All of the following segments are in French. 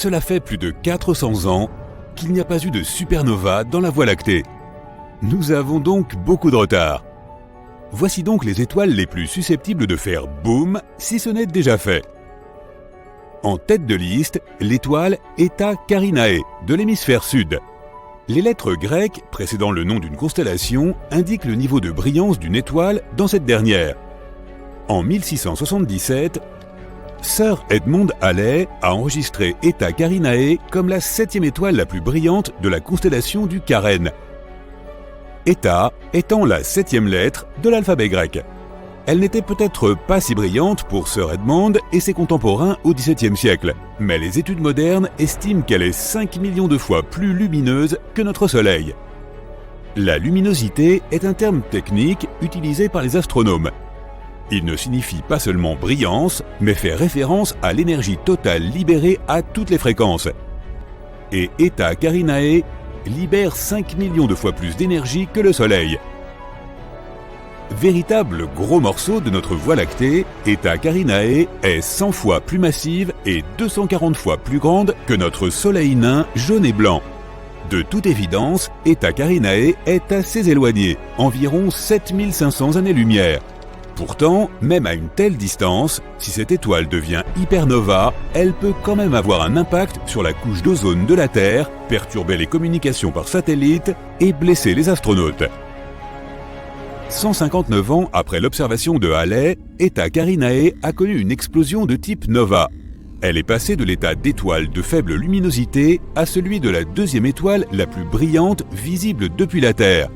cela fait plus de 400 ans qu'il n'y a pas eu de supernova dans la Voie lactée. Nous avons donc beaucoup de retard. Voici donc les étoiles les plus susceptibles de faire boum si ce n'est déjà fait. En tête de liste, l'étoile Eta Carinae de l'hémisphère sud. Les lettres grecques précédant le nom d'une constellation indiquent le niveau de brillance d'une étoile dans cette dernière. En 1677, Sir Edmund Halley a enregistré Eta Carinae comme la 7e étoile la plus brillante de la constellation du Carène. Eta étant la 7e lettre de l'alphabet grec. Elle n'était peut-être pas si brillante pour Sir Edmund et ses contemporains au XVIIe siècle, mais les études modernes estiment qu'elle est 5 millions de fois plus lumineuse que notre Soleil. La luminosité est un terme technique utilisé par les astronomes. Il ne signifie pas seulement brillance, mais fait référence à l'énergie totale libérée à toutes les fréquences. Et Eta Carinae libère 5 millions de fois plus d'énergie que le Soleil. Véritable gros morceau de notre Voie lactée, Eta Carinae est 100 fois plus massive et 240 fois plus grande que notre Soleil nain jaune et blanc. De toute évidence, Eta Carinae est assez éloignée, environ 7500 années-lumière. Pourtant, même à une telle distance, si cette étoile devient hypernova, elle peut quand même avoir un impact sur la couche d'ozone de la Terre, perturber les communications par satellite et blesser les astronautes. 159 ans après l'observation de Halley, Eta Carinae a connu une explosion de type nova. Elle est passée de l'état d'étoile de faible luminosité à celui de la 2e étoile la plus brillante visible depuis la Terre.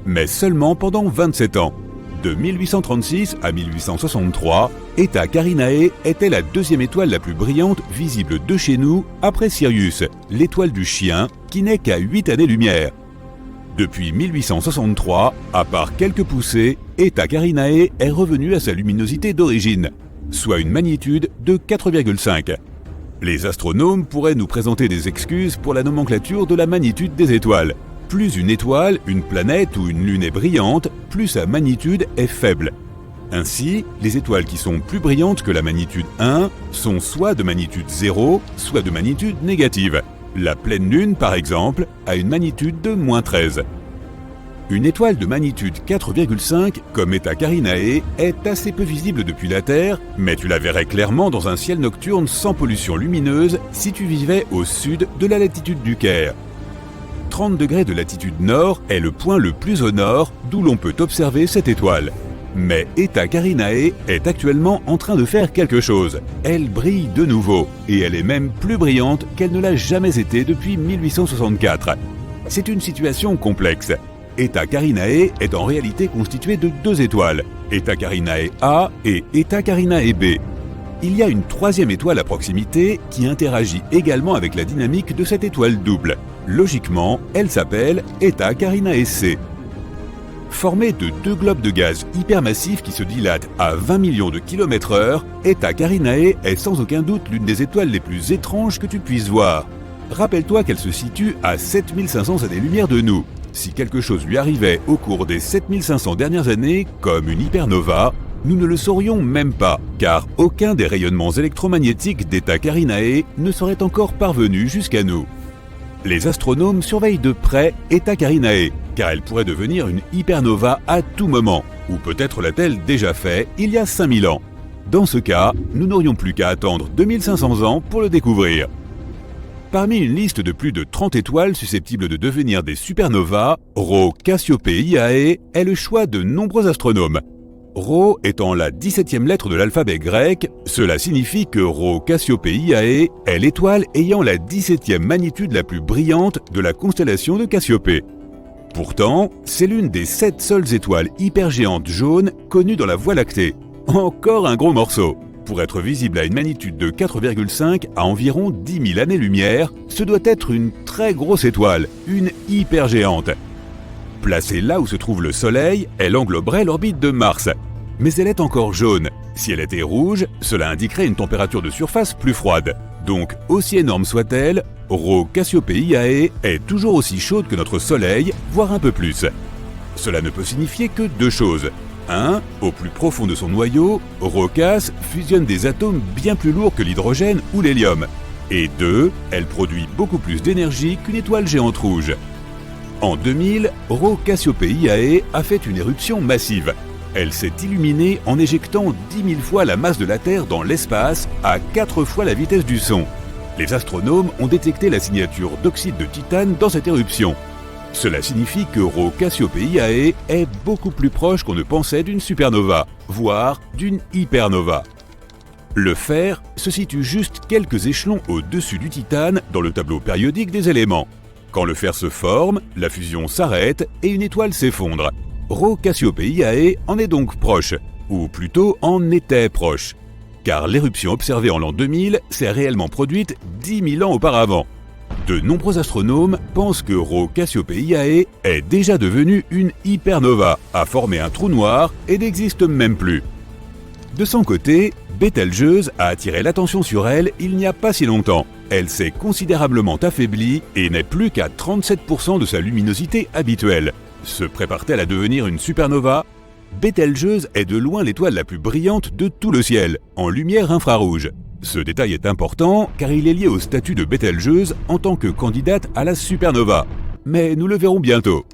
Mais seulement pendant 27 ans. De 1836 à 1863, Eta Carinae était la 2e étoile la plus brillante visible de chez nous après Sirius, l'étoile du chien, qui n'est qu'à 8 années-lumière. Depuis 1863, à part quelques poussées, Eta Carinae est revenue à sa luminosité d'origine, soit une magnitude de 4,5. Les astronomes pourraient nous présenter des excuses pour la nomenclature de la magnitude des étoiles. Plus une étoile, une planète ou une lune est brillante, plus sa magnitude est faible. Ainsi, les étoiles qui sont plus brillantes que la magnitude 1 sont soit de magnitude 0, soit de magnitude négative. La pleine lune, par exemple, a une magnitude de -13. Une étoile de magnitude 4,5, comme Eta Carinae, est assez peu visible depuis la Terre, mais tu la verrais clairement dans un ciel nocturne sans pollution lumineuse si tu vivais au sud de la latitude du Caire. 30 degrés de latitude nord est le point le plus au nord d'où l'on peut observer cette étoile. Mais Eta Carinae est actuellement en train de faire quelque chose. Elle brille de nouveau, et elle est même plus brillante qu'elle ne l'a jamais été depuis 1864. C'est une situation complexe. Eta Carinae est en réalité constituée de 2 étoiles, Eta Carinae A et Eta Carinae B. Il y a une 3e étoile à proximité qui interagit également avec la dynamique de cette étoile double. Logiquement, elle s'appelle Eta Carinae C. Formée de 2 globes de gaz hypermassifs qui se dilatent à 20 millions de km/h, Eta Carinae est sans aucun doute l'une des étoiles les plus étranges que tu puisses voir. Rappelle-toi qu'elle se situe à 7500 années-lumière de nous. Si quelque chose lui arrivait au cours des 7500 dernières années, comme une hypernova, nous ne le saurions même pas, car aucun des rayonnements électromagnétiques d'Eta Carinae ne serait encore parvenu jusqu'à nous. Les astronomes surveillent de près Eta Carinae, car elle pourrait devenir une hypernova à tout moment, ou peut-être l'a-t-elle déjà fait il y a 5000 ans. Dans ce cas, nous n'aurions plus qu'à attendre 2500 ans pour le découvrir. Parmi une liste de plus de 30 étoiles susceptibles de devenir des supernovas, Rho Cassiopeiae est le choix de nombreux astronomes. Rho étant la 17e lettre de l'alphabet grec, cela signifie que Rho Cassiopeiae est l'étoile ayant la 17e magnitude la plus brillante de la constellation de Cassiopée. Pourtant, c'est l'une des 7 seules étoiles hypergéantes jaunes connues dans la Voie lactée. Encore un gros morceau. Pour être visible à une magnitude de 4,5 à environ 10 000 années-lumière, ce doit être une très grosse étoile, une hypergéante. Placée là où se trouve le Soleil, elle engloberait l'orbite de Mars. Mais elle est encore jaune. Si elle était rouge, cela indiquerait une température de surface plus froide. Donc, aussi énorme soit-elle, Rho Cassiopeiae est toujours aussi chaude que notre Soleil, voire un peu plus. Cela ne peut signifier que 2 choses. 1. Au plus profond de son noyau, Rho Cass fusionne des atomes bien plus lourds que l'hydrogène ou l'hélium. Et 2. Elle produit beaucoup plus d'énergie qu'une étoile géante rouge. En 2000, Rho Cassiopeiae a fait une éruption massive. Elle s'est illuminée en éjectant 10 000 fois la masse de la Terre dans l'espace à 4 fois la vitesse du son. Les astronomes ont détecté la signature d'oxyde de titane dans cette éruption. Cela signifie que Rho Cassiopeiae est beaucoup plus proche qu'on ne pensait d'une supernova, voire d'une hypernova. Le fer se situe juste quelques échelons au-dessus du titane dans le tableau périodique des éléments. Quand le fer se forme, la fusion s'arrête et une étoile s'effondre. Rho Cassiopeiae en est donc proche, ou plutôt en était proche, car l'éruption observée en l'an 2000 s'est réellement produite 10 000 ans auparavant. De nombreux astronomes pensent que Rho Cassiopeiae est déjà devenue une hypernova, a formé un trou noir et n'existe même plus. De son côté, Bételgeuse a attiré l'attention sur elle il n'y a pas si longtemps. Elle s'est considérablement affaiblie et n'est plus qu'à 37% de sa luminosité habituelle. Se prépare-t-elle à devenir une supernova ? Bételgeuse est de loin l'étoile la plus brillante de tout le ciel, en lumière infrarouge. Ce détail est important car il est lié au statut de Bételgeuse en tant que candidate à la supernova. Mais nous le verrons bientôt.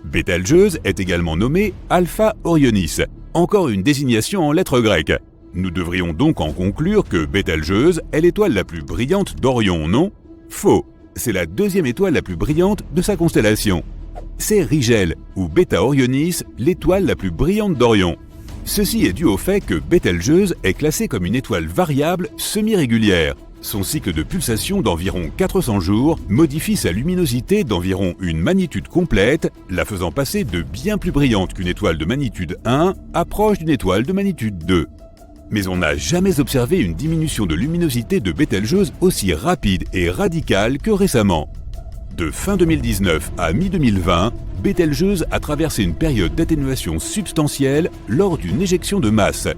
Bételgeuse est également nommée Alpha Orionis, encore une désignation en lettres grecques. Nous devrions donc en conclure que Bételgeuse est l'étoile la plus brillante d'Orion, non ? Faux, c'est la deuxième étoile la plus brillante de sa constellation. C'est Rigel, ou Beta Orionis, l'étoile la plus brillante d'Orion. Ceci est dû au fait que Bételgeuse est classée comme une étoile variable semi-régulière. Son cycle de pulsation d'environ 400 jours modifie sa luminosité d'environ une magnitude complète, la faisant passer de bien plus brillante qu'une étoile de magnitude 1 à proche d'une étoile de magnitude 2. Mais on n'a jamais observé une diminution de luminosité de Bételgeuse aussi rapide et radicale que récemment. De fin 2019 à mi-2020, Bételgeuse a traversé une période d'atténuation substantielle lors d'une éjection de masse.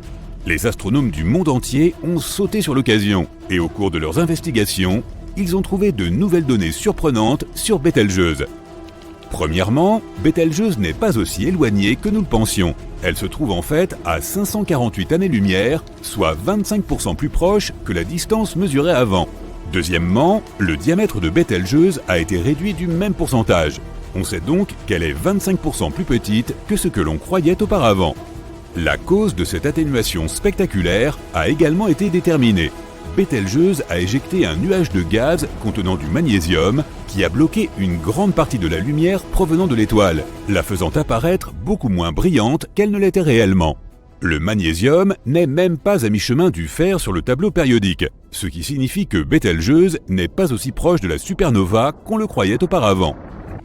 Les astronomes du monde entier ont sauté sur l'occasion et au cours de leurs investigations, ils ont trouvé de nouvelles données surprenantes sur Bételgeuse. Premièrement, Bételgeuse n'est pas aussi éloignée que nous le pensions. Elle se trouve en fait à 548 années-lumière, soit 25% plus proche que la distance mesurée avant. Deuxièmement, le diamètre de Bételgeuse a été réduit du même pourcentage. On sait donc qu'elle est 25% plus petite que ce que l'on croyait auparavant. La cause de cette atténuation spectaculaire a également été déterminée. Bételgeuse a éjecté un nuage de gaz contenant du magnésium qui a bloqué une grande partie de la lumière provenant de l'étoile, la faisant apparaître beaucoup moins brillante qu'elle ne l'était réellement. Le magnésium n'est même pas à mi-chemin du fer sur le tableau périodique, ce qui signifie que Bételgeuse n'est pas aussi proche de la supernova qu'on le croyait auparavant.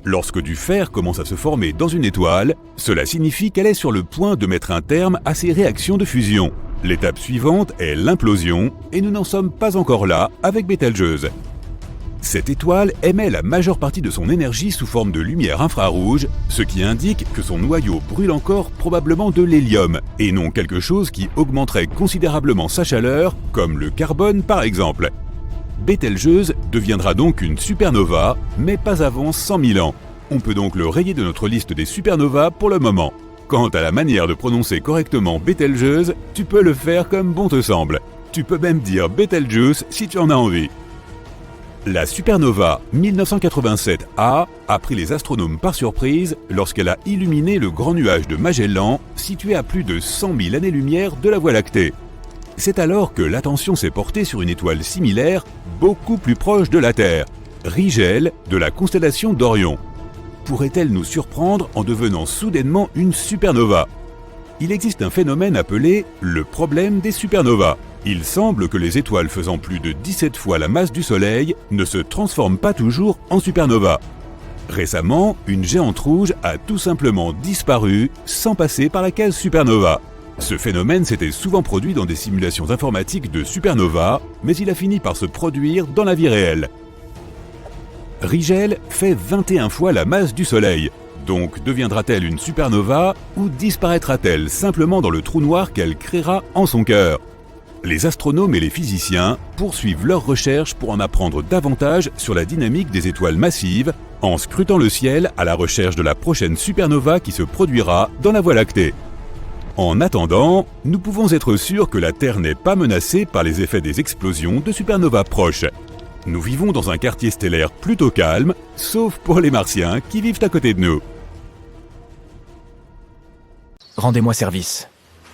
Lorsque du fer commence à se former dans une étoile, cela signifie qu'elle est sur le point de mettre un terme à ses réactions de fusion. L'étape suivante est l'implosion, et nous n'en sommes pas encore là avec Bételgeuse. Cette étoile émet la majeure partie de son énergie sous forme de lumière infrarouge, ce qui indique que son noyau brûle encore probablement de l'hélium, et non quelque chose qui augmenterait considérablement sa chaleur, comme le carbone par exemple. Bételgeuse deviendra donc une supernova, mais pas avant 100 000 ans. On peut donc le rayer de notre liste des supernovas pour le moment. Quant à la manière de prononcer correctement Bételgeuse, tu peux le faire comme bon te semble. Tu peux même dire Bételgeuse si tu en as envie. La supernova 1987A a pris les astronomes par surprise lorsqu'elle a illuminé le grand nuage de Magellan, situé à plus de 100 000 années-lumière de la Voie lactée. C'est alors que l'attention s'est portée sur une étoile similaire, beaucoup plus proche de la Terre, Rigel de la constellation d'Orion. Pourrait-elle nous surprendre en devenant soudainement une supernova ? Il existe un phénomène appelé le problème des supernovas. Il semble que les étoiles faisant plus de 17 fois la masse du Soleil ne se transforment pas toujours en supernova. Récemment, une géante rouge a tout simplement disparu sans passer par la case supernova. Ce phénomène s'était souvent produit dans des simulations informatiques de supernova, mais il a fini par se produire dans la vie réelle. Rigel fait 21 fois la masse du Soleil. Donc deviendra-t-elle une supernova ou disparaîtra-t-elle simplement dans le trou noir qu'elle créera en son cœur ? Les astronomes et les physiciens poursuivent leurs recherches pour en apprendre davantage sur la dynamique des étoiles massives en scrutant le ciel à la recherche de la prochaine supernova qui se produira dans la Voie lactée. En attendant, nous pouvons être sûrs que la Terre n'est pas menacée par les effets des explosions de supernovas proches. Nous vivons dans un quartier stellaire plutôt calme, sauf pour les Martiens qui vivent à côté de nous. Rendez-moi service.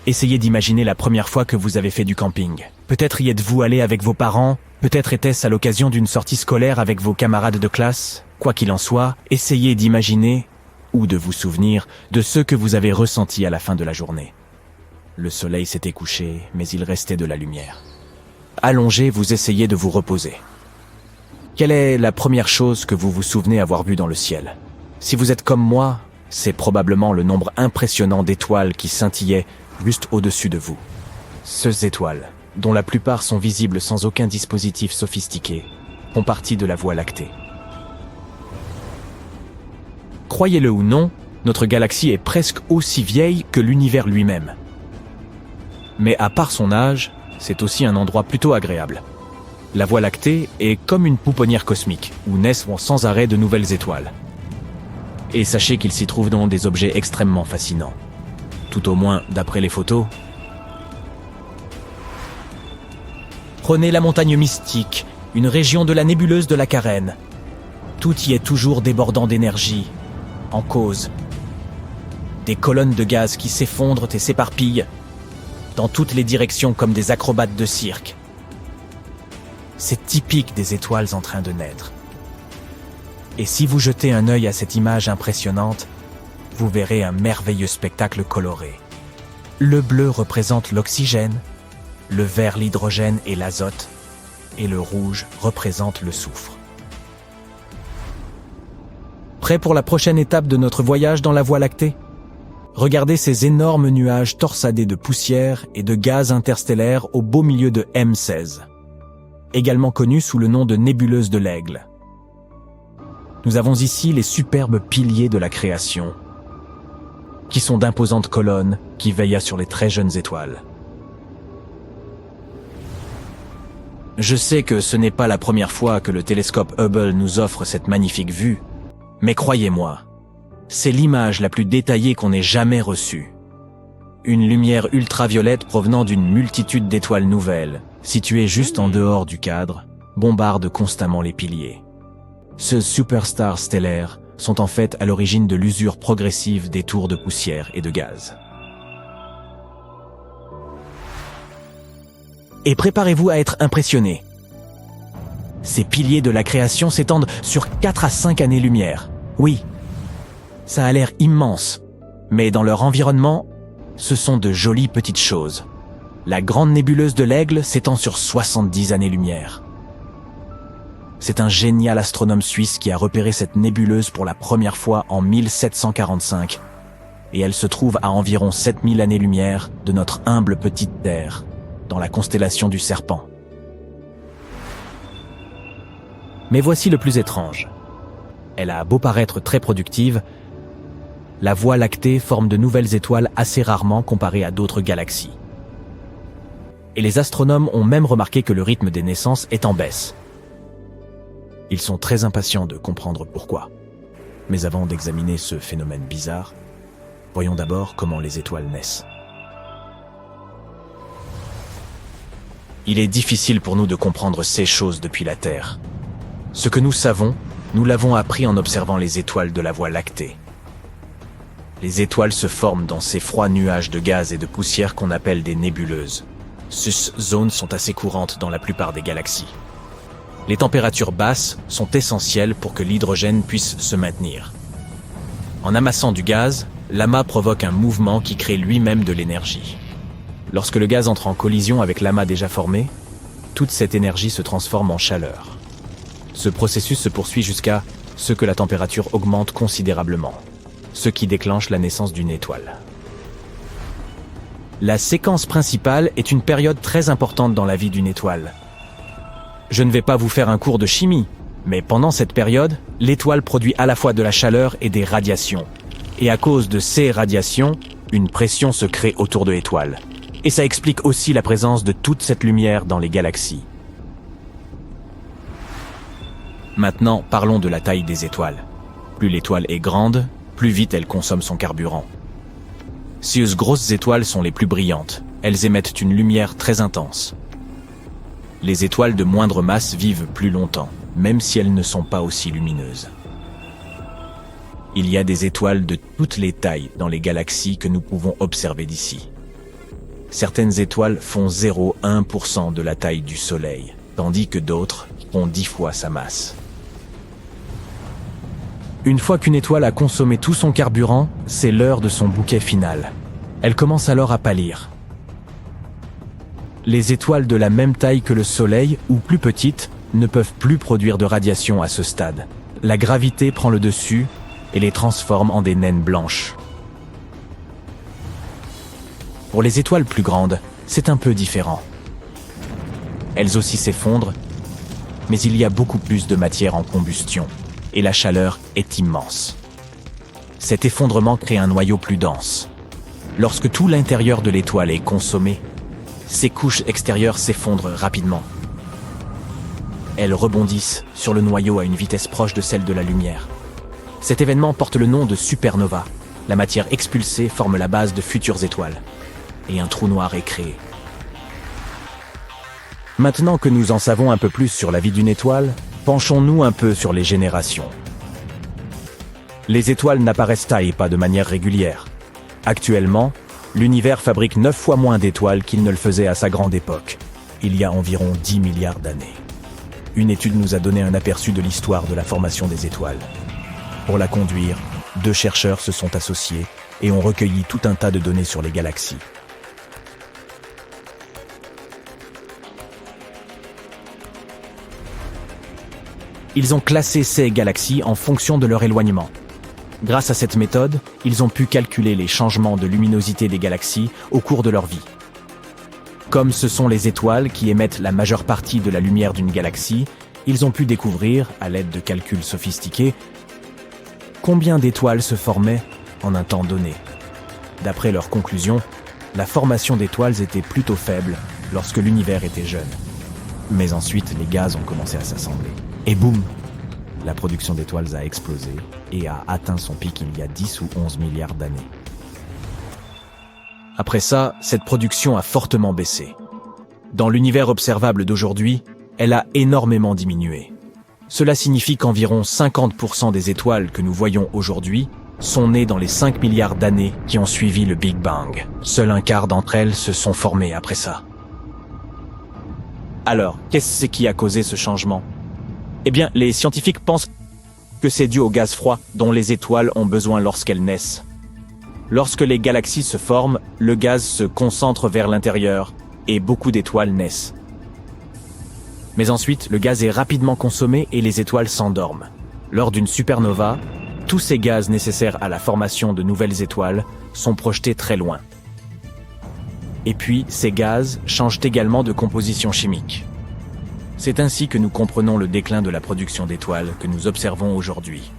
Essayez d'imaginer la première fois que vous avez fait du camping. Peut-être y êtes-vous allé avec vos parents, peut-être était-ce à l'occasion d'une sortie scolaire avec vos camarades de classe. Quoi qu'il en soit, essayez d'imaginer, ou de vous souvenir, de ce que vous avez ressenti à la fin de la journée. Le soleil s'était couché, mais il restait de la lumière. Allongé, vous essayez de vous reposer. Quelle est la première chose que vous vous souvenez avoir vue dans le ciel? Si vous êtes comme moi, c'est probablement le nombre impressionnant d'étoiles qui scintillaient juste au-dessus de vous. Ces étoiles, dont la plupart sont visibles sans aucun dispositif sophistiqué, font partie de la Voie lactée. Croyez-le ou non, notre galaxie est presque aussi vieille que l'univers lui-même. Mais à part son âge, c'est aussi un endroit plutôt agréable. La Voie lactée est comme une pouponnière cosmique, où naissent sans arrêt de nouvelles étoiles. Et sachez qu'il s'y trouve donc des objets extrêmement fascinants. Tout au moins d'après les photos. Prenez la montagne mystique, une région de la nébuleuse de la Carène. Tout y est toujours débordant d'énergie, en cause. Des colonnes de gaz qui s'effondrent et s'éparpillent dans toutes les directions comme des acrobates de cirque. C'est typique des étoiles en train de naître. Et si vous jetez un œil à cette image impressionnante, vous verrez un merveilleux spectacle coloré. Le bleu représente l'oxygène, le vert l'hydrogène et l'azote, et le rouge représente le soufre. Prêt pour la prochaine étape de notre voyage dans la Voie lactée? Regardez ces énormes nuages torsadés de poussière et de gaz interstellaires au beau milieu de M16, également connus sous le nom de nébuleuse de l'Aigle. Nous avons ici les superbes piliers de la création, qui sont d'imposantes colonnes qui veillent sur les très jeunes étoiles. Je sais que ce n'est pas la première fois que le télescope Hubble nous offre cette magnifique vue, mais croyez-moi, c'est l'image la plus détaillée qu'on ait jamais reçue. Une lumière ultraviolette provenant d'une multitude d'étoiles nouvelles, situées juste en dehors du cadre, bombarde constamment les piliers. Ces superstars stellaires sont en fait à l'origine de l'usure progressive des tours de poussière et de gaz. Et préparez-vous à être impressionnés. Ces piliers de la création s'étendent sur 4 à 5 années-lumière. Oui, ça a l'air immense, mais dans leur environnement, ce sont de jolies petites choses. La grande nébuleuse de l'Aigle s'étend sur 70 années-lumière. C'est un génial astronome suisse qui a repéré cette nébuleuse pour la première fois en 1745, et elle se trouve à environ 7000 années-lumière de notre humble petite Terre, dans la constellation du Serpent. Mais voici le plus étrange. Elle a beau paraître très productive, la Voie lactée forme de nouvelles étoiles assez rarement comparée à d'autres galaxies. Et les astronomes ont même remarqué que le rythme des naissances est en baisse. Ils sont très impatients de comprendre pourquoi. Mais avant d'examiner ce phénomène bizarre, voyons d'abord comment les étoiles naissent. Il est difficile pour nous de comprendre ces choses depuis la Terre. Ce que nous savons, nous l'avons appris en observant les étoiles de la Voie lactée. Les étoiles se forment dans ces froids nuages de gaz et de poussière qu'on appelle des nébuleuses. Ces zones sont assez courantes dans la plupart des galaxies. Les températures basses sont essentielles pour que l'hydrogène puisse se maintenir. En amassant du gaz, l'amas provoque un mouvement qui crée lui-même de l'énergie. Lorsque le gaz entre en collision avec l'amas déjà formé, toute cette énergie se transforme en chaleur. Ce processus se poursuit jusqu'à ce que la température augmente considérablement, ce qui déclenche la naissance d'une étoile. La séquence principale est une période très importante dans la vie d'une étoile. Je ne vais pas vous faire un cours de chimie, mais pendant cette période, l'étoile produit à la fois de la chaleur et des radiations. Et à cause de ces radiations, une pression se crée autour de l'étoile. Et ça explique aussi la présence de toute cette lumière dans les galaxies. Maintenant, parlons de la taille des étoiles. Plus l'étoile est grande, plus vite elle consomme son carburant. Ces grosses étoiles sont les plus brillantes. Elles émettent une lumière très intense. Les étoiles de moindre masse vivent plus longtemps, même si elles ne sont pas aussi lumineuses. Il y a des étoiles de toutes les tailles dans les galaxies que nous pouvons observer d'ici. Certaines étoiles font 0,1% de la taille du Soleil, tandis que d'autres font 10 fois sa masse. Une fois qu'une étoile a consommé tout son carburant, c'est l'heure de son bouquet final. Elle commence alors à pâlir. Les étoiles de la même taille que le Soleil, ou plus petites, ne peuvent plus produire de radiation à ce stade. La gravité prend le dessus et les transforme en des naines blanches. Pour les étoiles plus grandes, c'est un peu différent. Elles aussi s'effondrent, mais il y a beaucoup plus de matière en combustion, et la chaleur est immense. Cet effondrement crée un noyau plus dense. Lorsque tout l'intérieur de l'étoile est consommé, ses couches extérieures s'effondrent rapidement. Elles rebondissent sur le noyau à une vitesse proche de celle de la lumière. Cet événement porte le nom de supernova. La matière expulsée forme la base de futures étoiles. Et un trou noir est créé. Maintenant que nous en savons un peu plus sur la vie d'une étoile, penchons-nous un peu sur les générations. Les étoiles n'apparaissent et pas de manière régulière. Actuellement, l'univers fabrique 9 fois moins d'étoiles qu'il ne le faisait à sa grande époque, il y a environ 10 milliards d'années. Une étude nous a donné un aperçu de l'histoire de la formation des étoiles. Pour la conduire, 2 chercheurs se sont associés et ont recueilli tout un tas de données sur les galaxies. Ils ont classé ces galaxies en fonction de leur éloignement. Grâce à cette méthode, ils ont pu calculer les changements de luminosité des galaxies au cours de leur vie. Comme ce sont les étoiles qui émettent la majeure partie de la lumière d'une galaxie, ils ont pu découvrir, à l'aide de calculs sophistiqués, combien d'étoiles se formaient en un temps donné. D'après leurs conclusions, la formation d'étoiles était plutôt faible lorsque l'univers était jeune. Mais ensuite, les gaz ont commencé à s'assembler. Et boum, la production d'étoiles a explosé et a atteint son pic il y a 10 ou 11 milliards d'années. Après ça, cette production a fortement baissé. Dans l'univers observable d'aujourd'hui, elle a énormément diminué. Cela signifie qu'environ 50% des étoiles que nous voyons aujourd'hui sont nées dans les 5 milliards d'années qui ont suivi le Big Bang. Seul un quart d'entre elles se sont formées après ça. Alors, qu'est-ce qui a causé ce changement ? Eh bien, les scientifiques pensent que c'est dû au gaz froid dont les étoiles ont besoin lorsqu'elles naissent. Lorsque les galaxies se forment, le gaz se concentre vers l'intérieur et beaucoup d'étoiles naissent. Mais ensuite, le gaz est rapidement consommé et les étoiles s'endorment. Lors d'une supernova, tous ces gaz nécessaires à la formation de nouvelles étoiles sont projetés très loin. Et puis, ces gaz changent également de composition chimique. C'est ainsi que nous comprenons le déclin de la production d'étoiles que nous observons aujourd'hui.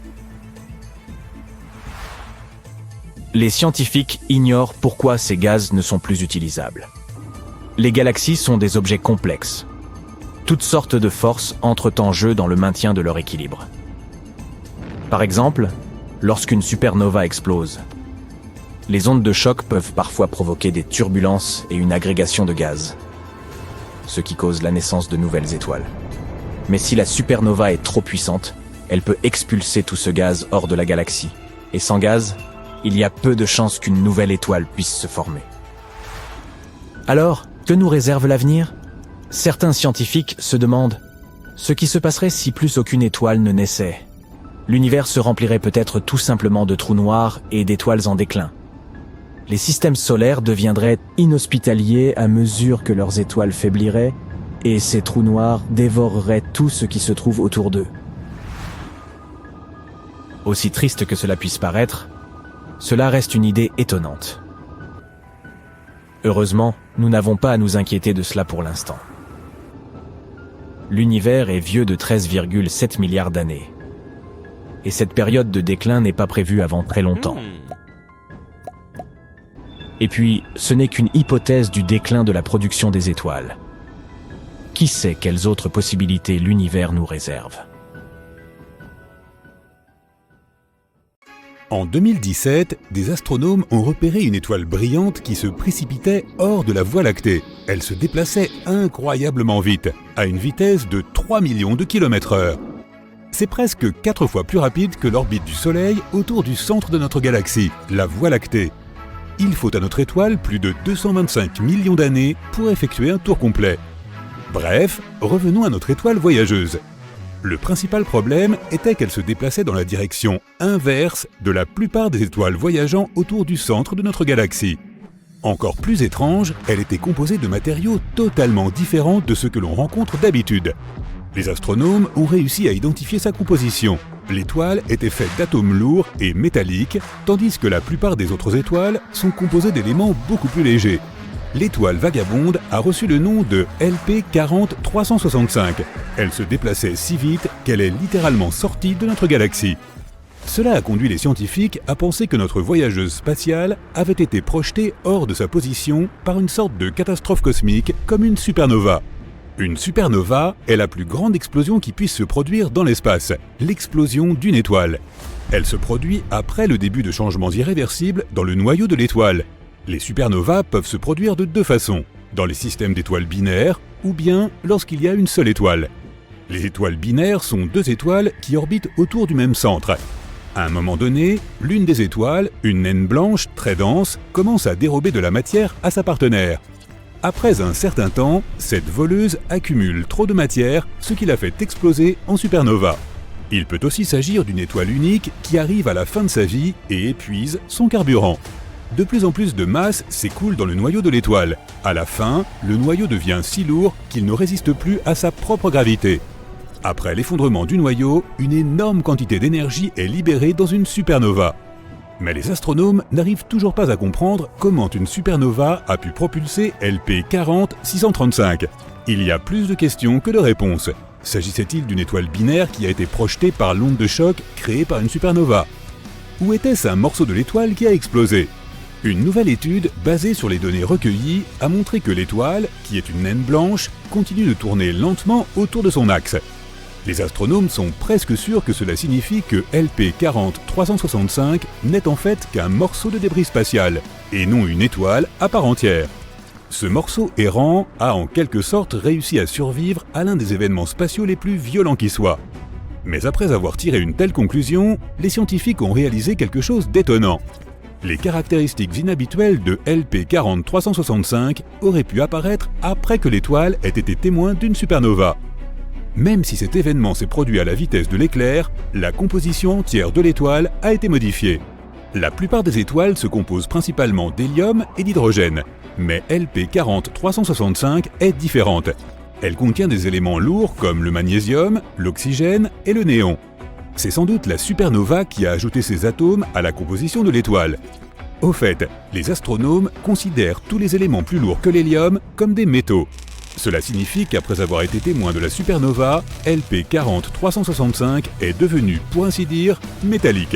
Les scientifiques ignorent pourquoi ces gaz ne sont plus utilisables. Les galaxies sont des objets complexes. Toutes sortes de forces entrent en jeu dans le maintien de leur équilibre. Par exemple, lorsqu'une supernova explose, les ondes de choc peuvent parfois provoquer des turbulences et une agrégation de gaz, ce qui cause la naissance de nouvelles étoiles. Mais si la supernova est trop puissante, elle peut expulser tout ce gaz hors de la galaxie. Et sans gaz, il y a peu de chances qu'une nouvelle étoile puisse se former. Alors, que nous réserve l'avenir ? Certains scientifiques se demandent ce qui se passerait si plus aucune étoile ne naissait. L'univers se remplirait peut-être tout simplement de trous noirs et d'étoiles en déclin. Les systèmes solaires deviendraient inhospitaliers à mesure que leurs étoiles faibliraient, et ces trous noirs dévoreraient tout ce qui se trouve autour d'eux. Aussi triste que cela puisse paraître, cela reste une idée étonnante. Heureusement, nous n'avons pas à nous inquiéter de cela pour l'instant. L'univers est vieux de 13,7 milliards d'années. Et cette période de déclin n'est pas prévue avant très longtemps. Et puis, ce n'est qu'une hypothèse du déclin de la production des étoiles. Qui sait quelles autres possibilités l'univers nous réserve ? En 2017, des astronomes ont repéré une étoile brillante qui se précipitait hors de la Voie lactée. Elle se déplaçait incroyablement vite, à une vitesse de 3 millions de km/h. C'est presque 4 fois plus rapide que l'orbite du Soleil autour du centre de notre galaxie, la Voie lactée. Il faut à notre étoile plus de 225 millions d'années pour effectuer un tour complet. Bref, revenons à notre étoile voyageuse. Le principal problème était qu'elle se déplaçait dans la direction inverse de la plupart des étoiles voyageant autour du centre de notre galaxie. Encore plus étrange, elle était composée de matériaux totalement différents de ceux que l'on rencontre d'habitude. Les astronomes ont réussi à identifier sa composition. L'étoile était faite d'atomes lourds et métalliques, tandis que la plupart des autres étoiles sont composées d'éléments beaucoup plus légers. L'étoile vagabonde a reçu le nom de LP 40-365. Elle se déplaçait si vite qu'elle est littéralement sortie de notre galaxie. Cela a conduit les scientifiques à penser que notre voyageuse spatiale avait été projetée hors de sa position par une sorte de catastrophe cosmique comme une supernova. Une supernova est la plus grande explosion qui puisse se produire dans l'espace, l'explosion d'une étoile. Elle se produit après le début de changements irréversibles dans le noyau de l'étoile. Les supernovas peuvent se produire de deux façons, dans les systèmes d'étoiles binaires ou bien lorsqu'il y a une seule étoile. Les étoiles binaires sont deux étoiles qui orbitent autour du même centre. À un moment donné, l'une des étoiles, une naine blanche très dense, commence à dérober de la matière à sa partenaire. Après un certain temps, cette voleuse accumule trop de matière, ce qui la fait exploser en supernova. Il peut aussi s'agir d'une étoile unique qui arrive à la fin de sa vie et épuise son carburant. De plus en plus de masse s'écoule dans le noyau de l'étoile. À la fin, le noyau devient si lourd qu'il ne résiste plus à sa propre gravité. Après l'effondrement du noyau, une énorme quantité d'énergie est libérée dans une supernova. Mais les astronomes n'arrivent toujours pas à comprendre comment une supernova a pu propulser LP 40-635. Il y a plus de questions que de réponses. S'agissait-il d'une étoile binaire qui a été projetée par l'onde de choc créée par une supernova? Ou était-ce un morceau de l'étoile qui a explosé? Une nouvelle étude, basée sur les données recueillies, a montré que l'étoile, qui est une naine blanche, continue de tourner lentement autour de son axe. Les astronomes sont presque sûrs que cela signifie que LP 40-365 n'est en fait qu'un morceau de débris spatial, et non une étoile à part entière. Ce morceau errant a en quelque sorte réussi à survivre à l'un des événements spatiaux les plus violents qui soient. Mais après avoir tiré une telle conclusion, les scientifiques ont réalisé quelque chose d'étonnant. Les caractéristiques inhabituelles de LP 40-365 auraient pu apparaître après que l'étoile ait été témoin d'une supernova. Même si cet événement s'est produit à la vitesse de l'éclair, la composition entière de l'étoile a été modifiée. La plupart des étoiles se composent principalement d'hélium et d'hydrogène, mais LP 40-365 est différente. Elle contient des éléments lourds comme le magnésium, l'oxygène et le néon. C'est sans doute la supernova qui a ajouté ces atomes à la composition de l'étoile. Au fait, les astronomes considèrent tous les éléments plus lourds que l'hélium comme des métaux. Cela signifie qu'après avoir été témoin de la supernova, LP 40-365 est devenue, pour ainsi dire, métallique.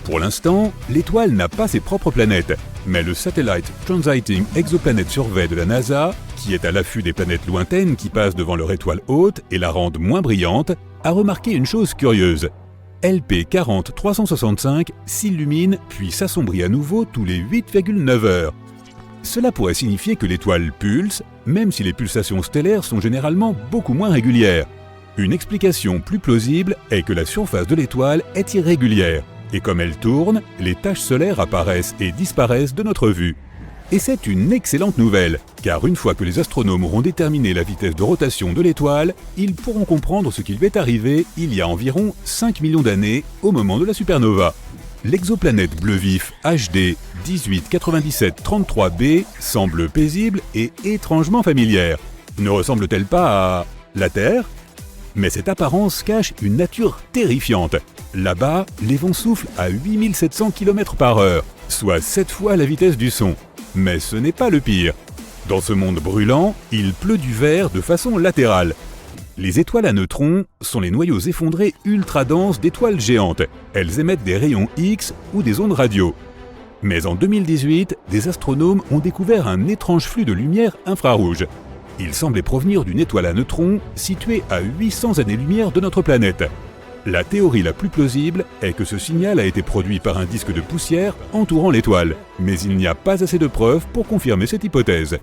Pour l'instant, l'étoile n'a pas ses propres planètes, mais le Satellite Transiting Exoplanet Survey de la NASA, qui est à l'affût des planètes lointaines qui passent devant leur étoile haute et la rendent moins brillante, a remarqué une chose curieuse. LP 40-365 s'illumine puis s'assombrit à nouveau tous les 8,9 heures. Cela pourrait signifier que l'étoile pulse, même si les pulsations stellaires sont généralement beaucoup moins régulières. Une explication plus plausible est que la surface de l'étoile est irrégulière, et comme elle tourne, les taches solaires apparaissent et disparaissent de notre vue. Et c'est une excellente nouvelle, car une fois que les astronomes auront déterminé la vitesse de rotation de l'étoile, ils pourront comprendre ce qui lui est arrivé il y a environ 5 millions d'années au moment de la supernova. L'exoplanète bleu vif HD 189733b semble paisible et étrangement familière. Ne ressemble-t-elle pas à la Terre? Mais cette apparence cache une nature terrifiante. Là-bas, les vents soufflent à 8700 km/h, soit 7 fois la vitesse du son. Mais ce n'est pas le pire. Dans ce monde brûlant, il pleut du verre de façon latérale. Les étoiles à neutrons sont les noyaux effondrés ultra denses d'étoiles géantes. Elles émettent des rayons X ou des ondes radio. Mais en 2018, des astronomes ont découvert un étrange flux de lumière infrarouge. Il semblait provenir d'une étoile à neutrons située à 800 années-lumière de notre planète. La théorie la plus plausible est que ce signal a été produit par un disque de poussière entourant l'étoile, mais il n'y a pas assez de preuves pour confirmer cette hypothèse.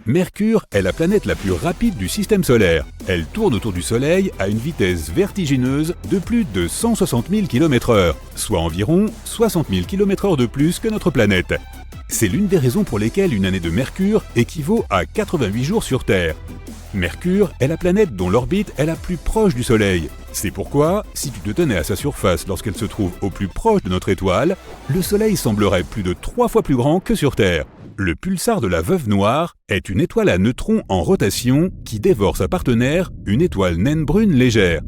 Mercure est la planète la plus rapide du système solaire. Elle tourne autour du Soleil à une vitesse vertigineuse de plus de 160 000 km/h, soit environ 60 000 km/h de plus que notre planète. C'est l'une des raisons pour lesquelles une année de Mercure équivaut à 88 jours sur Terre. Mercure est la planète dont l'orbite est la plus proche du Soleil. C'est pourquoi, si tu te tenais à sa surface lorsqu'elle se trouve au plus proche de notre étoile, le Soleil semblerait plus de 3 fois plus grand que sur Terre. Le pulsar de la Veuve Noire est une étoile à neutrons en rotation qui dévore sa partenaire, une étoile naine brune légère.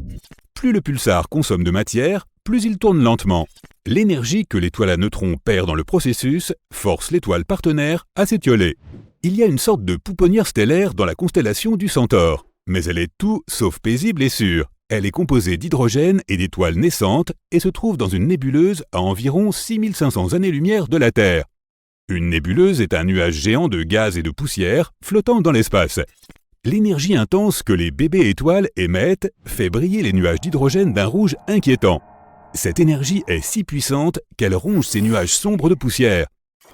Plus le pulsar consomme de matière, plus il tourne lentement. L'énergie que l'étoile à neutrons perd dans le processus force l'étoile partenaire à s'étioler. Il y a une sorte de pouponnière stellaire dans la constellation du Centaure, mais elle est tout sauf paisible et sûre. Elle est composée d'hydrogène et d'étoiles naissantes et se trouve dans une nébuleuse à environ 6500 années-lumière de la Terre. Une nébuleuse est un nuage géant de gaz et de poussière flottant dans l'espace. L'énergie intense que les bébés étoiles émettent fait briller les nuages d'hydrogène d'un rouge inquiétant. Cette énergie est si puissante qu'elle ronge ces nuages sombres de poussière.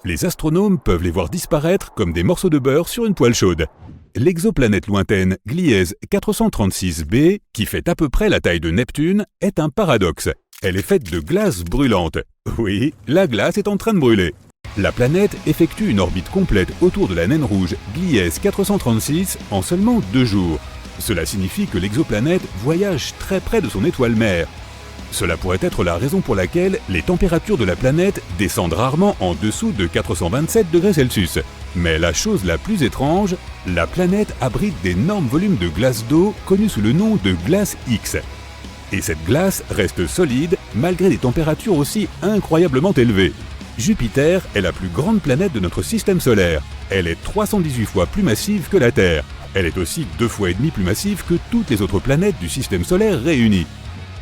Les astronomes peuvent les voir disparaître comme des morceaux de beurre sur une poêle chaude. L'exoplanète lointaine Gliese 436b, qui fait à peu près la taille de Neptune, est un paradoxe. Elle est faite de glace brûlante. Oui, la glace est en train de brûler. La planète effectue une orbite complète autour de la naine rouge Gliese 436 en seulement 2 jours. Cela signifie que l'exoplanète voyage très près de son étoile mère. Cela pourrait être la raison pour laquelle les températures de la planète descendent rarement en dessous de 427 degrés Celsius. Mais la chose la plus étrange, la planète abrite d'énormes volumes de glace d'eau connus sous le nom de glace X. Et cette glace reste solide malgré des températures aussi incroyablement élevées. Jupiter est la plus grande planète de notre système solaire. Elle est 318 fois plus massive que la Terre. Elle est aussi 2,5 fois plus massive que toutes les autres planètes du système solaire réunies.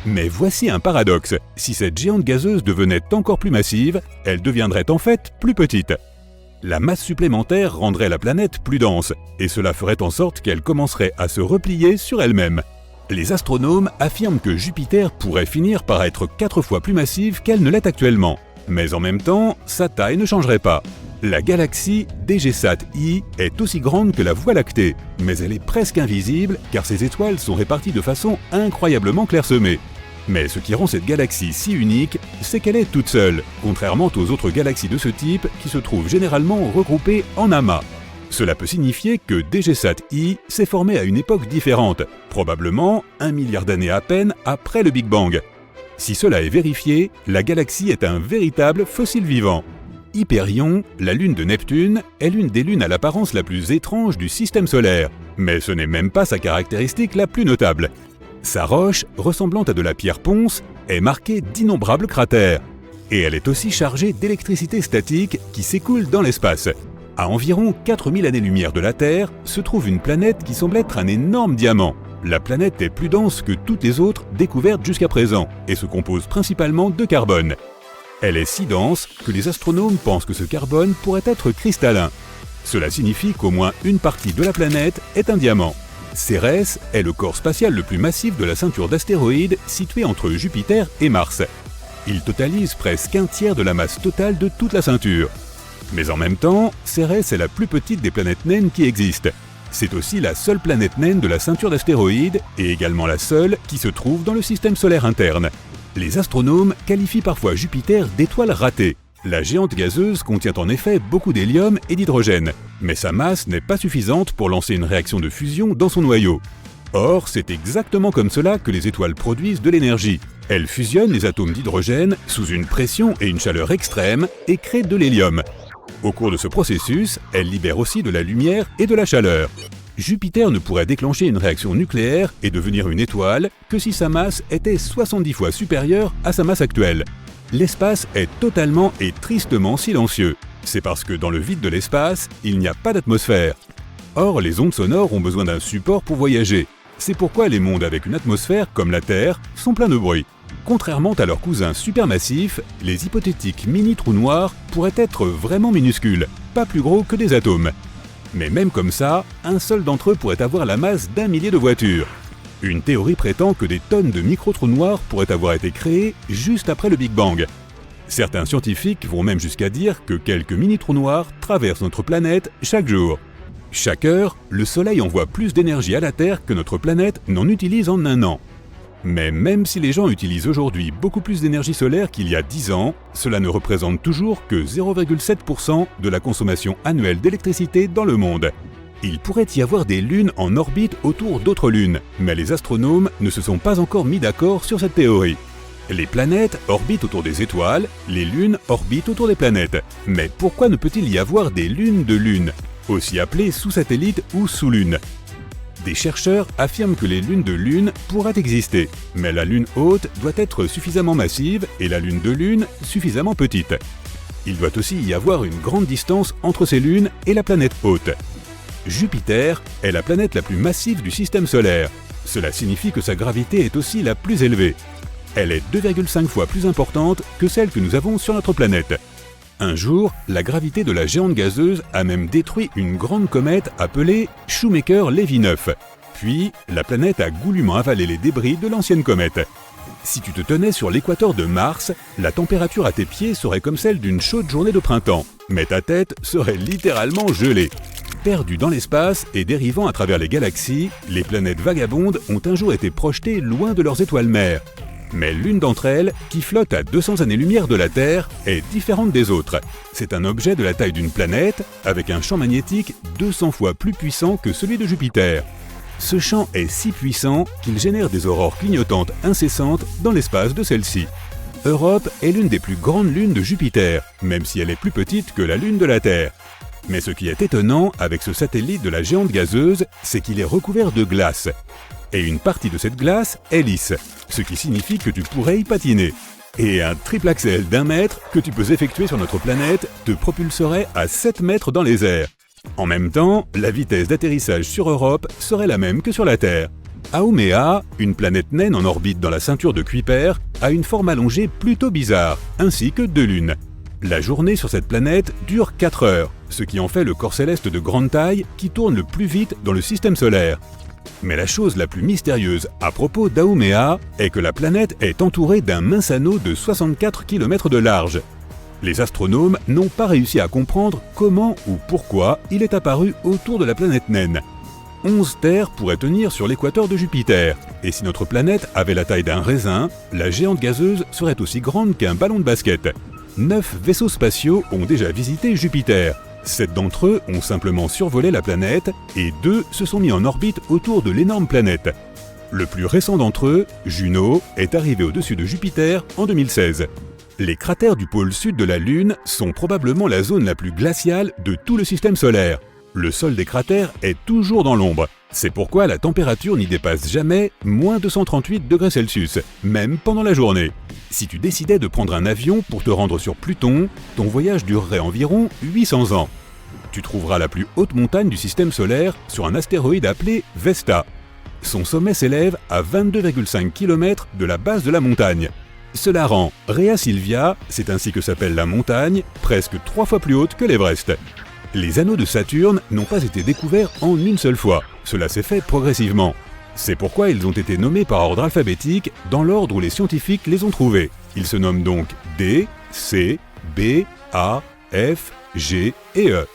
Mais voici un paradoxe. Si cette géante gazeuse devenait encore plus massive, elle deviendrait en fait plus petite. La masse supplémentaire rendrait la planète plus dense, et cela ferait en sorte qu'elle commencerait à se replier sur elle-même. Les astronomes affirment que Jupiter pourrait finir par être 4 fois plus massive qu'elle ne l'est actuellement. Mais en même temps, sa taille ne changerait pas. La galaxie DGSAT I est aussi grande que la Voie lactée, mais elle est presque invisible car ses étoiles sont réparties de façon incroyablement clairsemée. Mais ce qui rend cette galaxie si unique, c'est qu'elle est toute seule, contrairement aux autres galaxies de ce type qui se trouvent généralement regroupées en amas. Cela peut signifier que DGSAT I s'est formé à une époque différente, probablement 1 milliard d'années à peine après le Big Bang. Si cela est vérifié, la galaxie est un véritable fossile vivant. Hyperion, la lune de Neptune, est l'une des lunes à l'apparence la plus étrange du système solaire. Mais ce n'est même pas sa caractéristique la plus notable. Sa roche, ressemblant à de la pierre ponce, est marquée d'innombrables cratères. Et elle est aussi chargée d'électricité statique qui s'écoule dans l'espace. À environ 4000 années-lumière de la Terre, se trouve une planète qui semble être un énorme diamant. La planète est plus dense que toutes les autres découvertes jusqu'à présent et se compose principalement de carbone. Elle est si dense que les astronomes pensent que ce carbone pourrait être cristallin. Cela signifie qu'au moins une partie de la planète est un diamant. Cérès est le corps spatial le plus massif de la ceinture d'astéroïdes située entre Jupiter et Mars. Il totalise presque un tiers de la masse totale de toute la ceinture. Mais en même temps, Cérès est la plus petite des planètes naines qui existent. C'est aussi la seule planète naine de la ceinture d'astéroïdes et également la seule qui se trouve dans le système solaire interne. Les astronomes qualifient parfois Jupiter d'étoile ratée. La géante gazeuse contient en effet beaucoup d'hélium et d'hydrogène, mais sa masse n'est pas suffisante pour lancer une réaction de fusion dans son noyau. Or, c'est exactement comme cela que les étoiles produisent de l'énergie. Elles fusionnent les atomes d'hydrogène sous une pression et une chaleur extrêmes et créent de l'hélium. Au cours de ce processus, elles libèrent aussi de la lumière et de la chaleur. Jupiter ne pourrait déclencher une réaction nucléaire et devenir une étoile que si sa masse était 70 fois supérieure à sa masse actuelle. L'espace est totalement et tristement silencieux. C'est parce que dans le vide de l'espace, il n'y a pas d'atmosphère. Or, les ondes sonores ont besoin d'un support pour voyager. C'est pourquoi les mondes avec une atmosphère, comme la Terre, sont pleins de bruit. Contrairement à leurs cousins supermassifs, les hypothétiques mini-trous noirs pourraient être vraiment minuscules, pas plus gros que des atomes. Mais même comme ça, un seul d'entre eux pourrait avoir la masse d'1 millier de voitures. Une théorie prétend que des tonnes de micro-trous noirs pourraient avoir été créés juste après le Big Bang. Certains scientifiques vont même jusqu'à dire que quelques mini-trous noirs traversent notre planète chaque jour. Chaque heure, le Soleil envoie plus d'énergie à la Terre que notre planète n'en utilise en un an. Mais même si les gens utilisent aujourd'hui beaucoup plus d'énergie solaire qu'il y a 10 ans, cela ne représente toujours que 0,7% de la consommation annuelle d'électricité dans le monde. Il pourrait y avoir des lunes en orbite autour d'autres lunes, mais les astronomes ne se sont pas encore mis d'accord sur cette théorie. Les planètes orbitent autour des étoiles, les lunes orbitent autour des planètes. Mais pourquoi ne peut-il y avoir des lunes de lunes, aussi appelées sous-satellites ou sous-lunes? Des chercheurs affirment que les lunes de lune pourraient exister, mais la lune haute doit être suffisamment massive et la lune de lune suffisamment petite. Il doit aussi y avoir une grande distance entre ces lunes et la planète haute. Jupiter est la planète la plus massive du système solaire. Cela signifie que sa gravité est aussi la plus élevée. Elle est 2,5 fois plus importante que celle que nous avons sur notre planète. Un jour, la gravité de la géante gazeuse a même détruit une grande comète appelée Shoemaker-Levy 9. Puis, la planète a goulûment avalé les débris de l'ancienne comète. Si tu te tenais sur l'équateur de Mars, la température à tes pieds serait comme celle d'une chaude journée de printemps, mais ta tête serait littéralement gelée. Perdues dans l'espace et dérivant à travers les galaxies, les planètes vagabondes ont un jour été projetées loin de leurs étoiles mères. Mais l'une d'entre elles, qui flotte à 200 années-lumière de la Terre, est différente des autres. C'est un objet de la taille d'une planète, avec un champ magnétique 200 fois plus puissant que celui de Jupiter. Ce champ est si puissant qu'il génère des aurores clignotantes incessantes dans l'espace de celle-ci. Europe est l'une des plus grandes lunes de Jupiter, même si elle est plus petite que la Lune de la Terre. Mais ce qui est étonnant avec ce satellite de la géante gazeuse, c'est qu'il est recouvert de glace. Et une partie de cette glace est lisse, ce qui signifie que tu pourrais y patiner. Et un triple axel d'1 mètre que tu peux effectuer sur notre planète te propulserait à 7 mètres dans les airs. En même temps, la vitesse d'atterrissage sur Europe serait la même que sur la Terre. Haumea, une planète naine en orbite dans la ceinture de Kuiper, a une forme allongée plutôt bizarre, ainsi que 2 lunes. La journée sur cette planète dure 4 heures, ce qui en fait le corps céleste de grande taille qui tourne le plus vite dans le système solaire. Mais la chose la plus mystérieuse à propos d'Haumea est que la planète est entourée d'un mince anneau de 64 km de large. Les astronomes n'ont pas réussi à comprendre comment ou pourquoi il est apparu autour de la planète naine. 11 terres pourraient tenir sur l'équateur de Jupiter, et si notre planète avait la taille d'un raisin, la géante gazeuse serait aussi grande qu'un ballon de basket. 9 vaisseaux spatiaux ont déjà visité Jupiter. 7 d'entre eux ont simplement survolé la planète et 2 se sont mis en orbite autour de l'énorme planète. Le plus récent d'entre eux, Juno, est arrivé au-dessus de Jupiter en 2016. Les cratères du pôle sud de la Lune sont probablement la zone la plus glaciale de tout le système solaire. Le sol des cratères est toujours dans l'ombre. C'est pourquoi la température n'y dépasse jamais moins 238 degrés Celsius, même pendant la journée. Si tu décidais de prendre un avion pour te rendre sur Pluton, ton voyage durerait environ 800 ans. Tu trouveras la plus haute montagne du système solaire sur un astéroïde appelé Vesta. Son sommet s'élève à 22,5 km de la base de la montagne. Cela rend Rhea Silvia, c'est ainsi que s'appelle la montagne, presque 3 fois plus haute que l'Everest. Les anneaux de Saturne n'ont pas été découverts en une seule fois, cela s'est fait progressivement. C'est pourquoi ils ont été nommés par ordre alphabétique dans l'ordre où les scientifiques les ont trouvés. Ils se nomment donc D, C, B, A, F, G et E.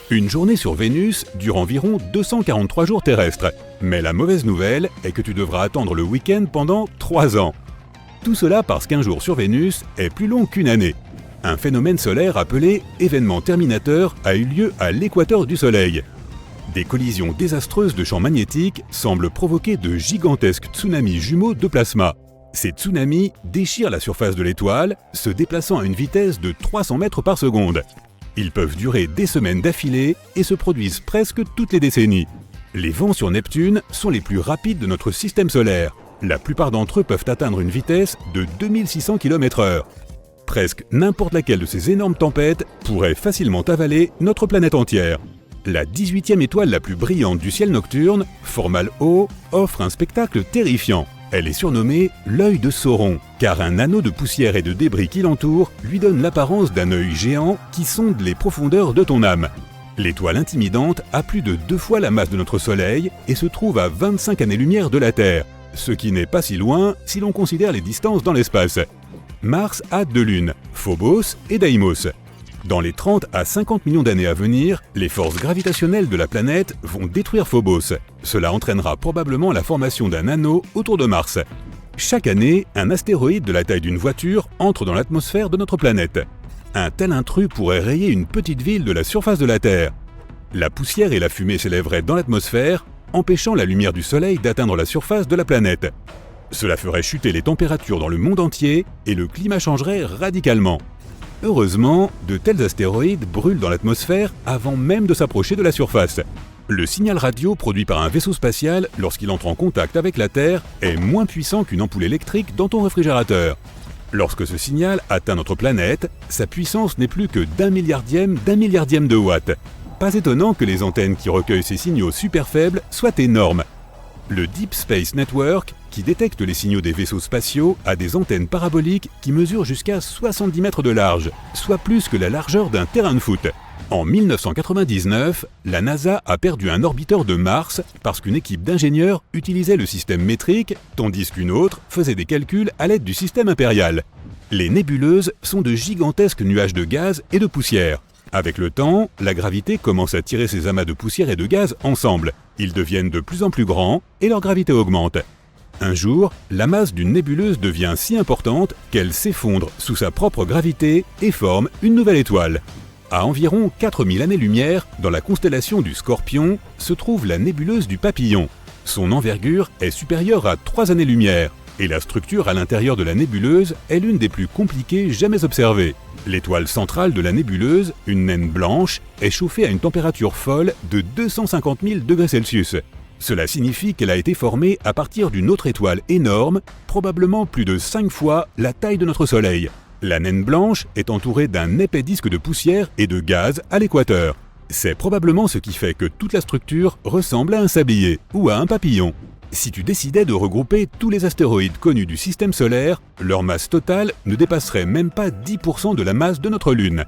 Une journée sur Vénus dure environ 243 jours terrestres, mais la mauvaise nouvelle est que tu devras attendre le week-end pendant 3 ans. Tout cela parce qu'un jour sur Vénus est plus long qu'une année. Un phénomène solaire appelé événement terminateur a eu lieu à l'équateur du Soleil. Des collisions désastreuses de champs magnétiques semblent provoquer de gigantesques tsunamis jumeaux de plasma. Ces tsunamis déchirent la surface de l'étoile, se déplaçant à une vitesse de 300 mètres par seconde. Ils peuvent durer des semaines d'affilée et se produisent presque toutes les décennies. Les vents sur Neptune sont les plus rapides de notre système solaire. La plupart d'entre eux peuvent atteindre une vitesse de 2600 km/h. Presque n'importe laquelle de ces énormes tempêtes pourrait facilement avaler notre planète entière. La 18e étoile la plus brillante du ciel nocturne, Fomalhaut, offre un spectacle terrifiant. Elle est surnommée l'œil de Sauron, car un anneau de poussière et de débris qui l'entoure lui donne l'apparence d'un œil géant qui sonde les profondeurs de ton âme. L'étoile intimidante a plus de 2 fois la masse de notre Soleil et se trouve à 25 années-lumière de la Terre. ce qui n'est pas si loin si l'on considère les distances dans l'espace. Mars a 2 lunes, Phobos et Deimos. Dans les 30 à 50 millions d'années à venir, les forces gravitationnelles de la planète vont détruire Phobos. Cela entraînera probablement la formation d'un anneau autour de Mars. Chaque année, un astéroïde de la taille d'une voiture entre dans l'atmosphère de notre planète. Un tel intrus pourrait rayer une petite ville de la surface de la Terre. La poussière et la fumée s'élèveraient dans l'atmosphère, empêchant la lumière du Soleil d'atteindre la surface de la planète. Cela ferait chuter les températures dans le monde entier et le climat changerait radicalement. Heureusement, de tels astéroïdes brûlent dans l'atmosphère avant même de s'approcher de la surface. Le signal radio produit par un vaisseau spatial lorsqu'il entre en contact avec la Terre est moins puissant qu'une ampoule électrique dans ton réfrigérateur. Lorsque ce signal atteint notre planète, sa puissance n'est plus que d'un milliardième de watt. Pas étonnant que les antennes qui recueillent ces signaux super faibles soient énormes. Le Deep Space Network, qui détecte les signaux des vaisseaux spatiaux, a des antennes paraboliques qui mesurent jusqu'à 70 mètres de large, soit plus que la largeur d'un terrain de foot. En 1999, la NASA a perdu un orbiteur de Mars parce qu'une équipe d'ingénieurs utilisait le système métrique, tandis qu'une autre faisait des calculs à l'aide du système impérial. Les nébuleuses sont de gigantesques nuages de gaz et de poussière. Avec le temps, la gravité commence à tirer ces amas de poussière et de gaz ensemble. Ils deviennent de plus en plus grands et leur gravité augmente. Un jour, la masse d'une nébuleuse devient si importante qu'elle s'effondre sous sa propre gravité et forme une nouvelle étoile. À environ 4000 années-lumière, dans la constellation du Scorpion, se trouve la nébuleuse du Papillon. Son envergure est supérieure à 3 années-lumière, et la structure à l'intérieur de la nébuleuse est l'une des plus compliquées jamais observées. L'étoile centrale de la nébuleuse, une naine blanche, est chauffée à une température folle de 250 000 degrés Celsius. Cela signifie qu'elle a été formée à partir d'une autre étoile énorme, probablement plus de 5 fois la taille de notre Soleil. La naine blanche est entourée d'un épais disque de poussière et de gaz à l'équateur. C'est probablement ce qui fait que toute la structure ressemble à un sablier ou à un papillon. Si tu décidais de regrouper tous les astéroïdes connus du système solaire, leur masse totale ne dépasserait même pas 10% de la masse de notre Lune.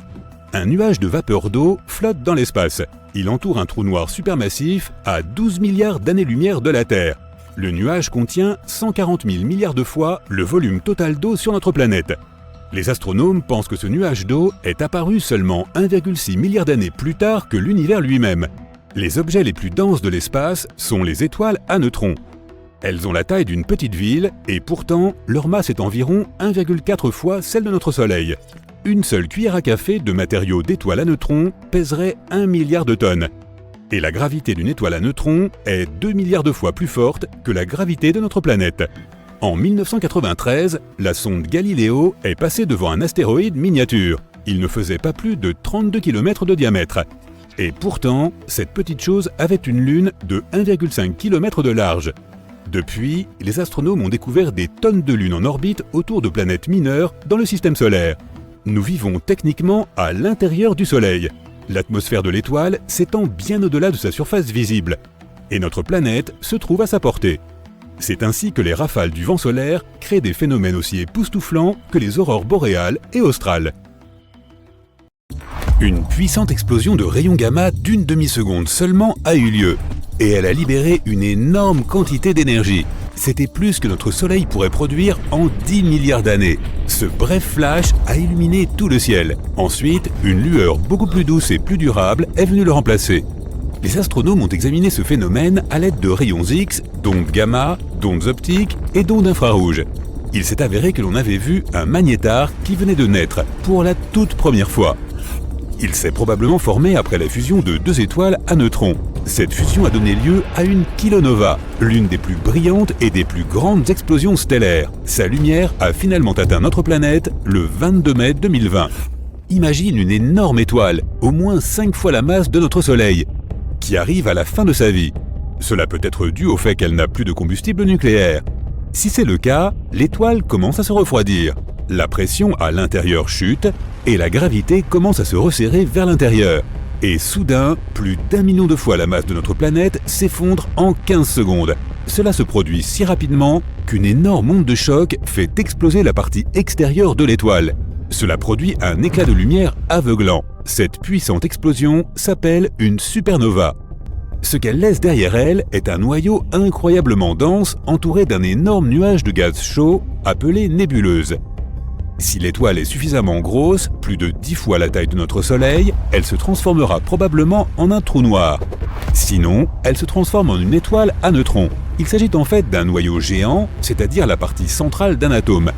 Un nuage de vapeur d'eau flotte dans l'espace. Il entoure un trou noir supermassif à 12 milliards d'années-lumière de la Terre. Le nuage contient 140 000 milliards de fois le volume total d'eau sur notre planète. Les astronomes pensent que ce nuage d'eau est apparu seulement 1,6 milliard d'années plus tard que l'univers lui-même. Les objets les plus denses de l'espace sont les étoiles à neutrons. Elles ont la taille d'une petite ville et pourtant leur masse est environ 1,4 fois celle de notre Soleil. Une seule cuillère à café de matériaux d'étoiles à neutrons pèserait 1 milliard de tonnes. Et la gravité d'une étoile à neutrons est 2 milliards de fois plus forte que la gravité de notre planète. En 1993, la sonde Galileo est passée devant un astéroïde miniature. Il ne faisait pas plus de 32 km de diamètre. Et pourtant, cette petite chose avait une lune de 1,5 km de large. Depuis, les astronomes ont découvert des tonnes de lunes en orbite autour de planètes mineures dans le système solaire. Nous vivons techniquement à l'intérieur du Soleil. L'atmosphère de l'étoile s'étend bien au-delà de sa surface visible. Et notre planète se trouve à sa portée. C'est ainsi que les rafales du vent solaire créent des phénomènes aussi époustouflants que les aurores boréales et australes. Une puissante explosion de rayons gamma d'une demi-seconde seulement a eu lieu. Et elle a libéré une énorme quantité d'énergie. C'était plus que notre Soleil pourrait produire en 10 milliards d'années. Ce bref flash a illuminé tout le ciel. Ensuite, une lueur beaucoup plus douce et plus durable est venue le remplacer. Les astronomes ont examiné ce phénomène à l'aide de rayons X, d'ondes gamma, d'ondes optiques et d'ondes infrarouges. Il s'est avéré que l'on avait vu un magnétar qui venait de naître pour la toute première fois. Il s'est probablement formé après la fusion de 2 étoiles à neutrons. Cette fusion a donné lieu à une kilonova, l'une des plus brillantes et des plus grandes explosions stellaires. Sa lumière a finalement atteint notre planète le 22 mai 2020. Imagine une énorme étoile, au moins 5 fois la masse de notre Soleil, qui arrive à la fin de sa vie. Cela peut être dû au fait qu'elle n'a plus de combustible nucléaire. Si c'est le cas, l'étoile commence à se refroidir. La pression à l'intérieur chute et la gravité commence à se resserrer vers l'intérieur. Et soudain, plus d'1 million de fois la masse de notre planète s'effondre en 15 secondes. Cela se produit si rapidement qu'une énorme onde de choc fait exploser la partie extérieure de l'étoile. Cela produit un éclat de lumière aveuglant. Cette puissante explosion s'appelle une supernova. Ce qu'elle laisse derrière elle est un noyau incroyablement dense entouré d'un énorme nuage de gaz chaud appelé nébuleuse. Si l'étoile est suffisamment grosse, plus de 10 fois la taille de notre Soleil, elle se transformera probablement en un trou noir. Sinon, elle se transforme en une étoile à neutrons. Il s'agit en fait d'un noyau géant, c'est-à-dire la partie centrale d'un atome.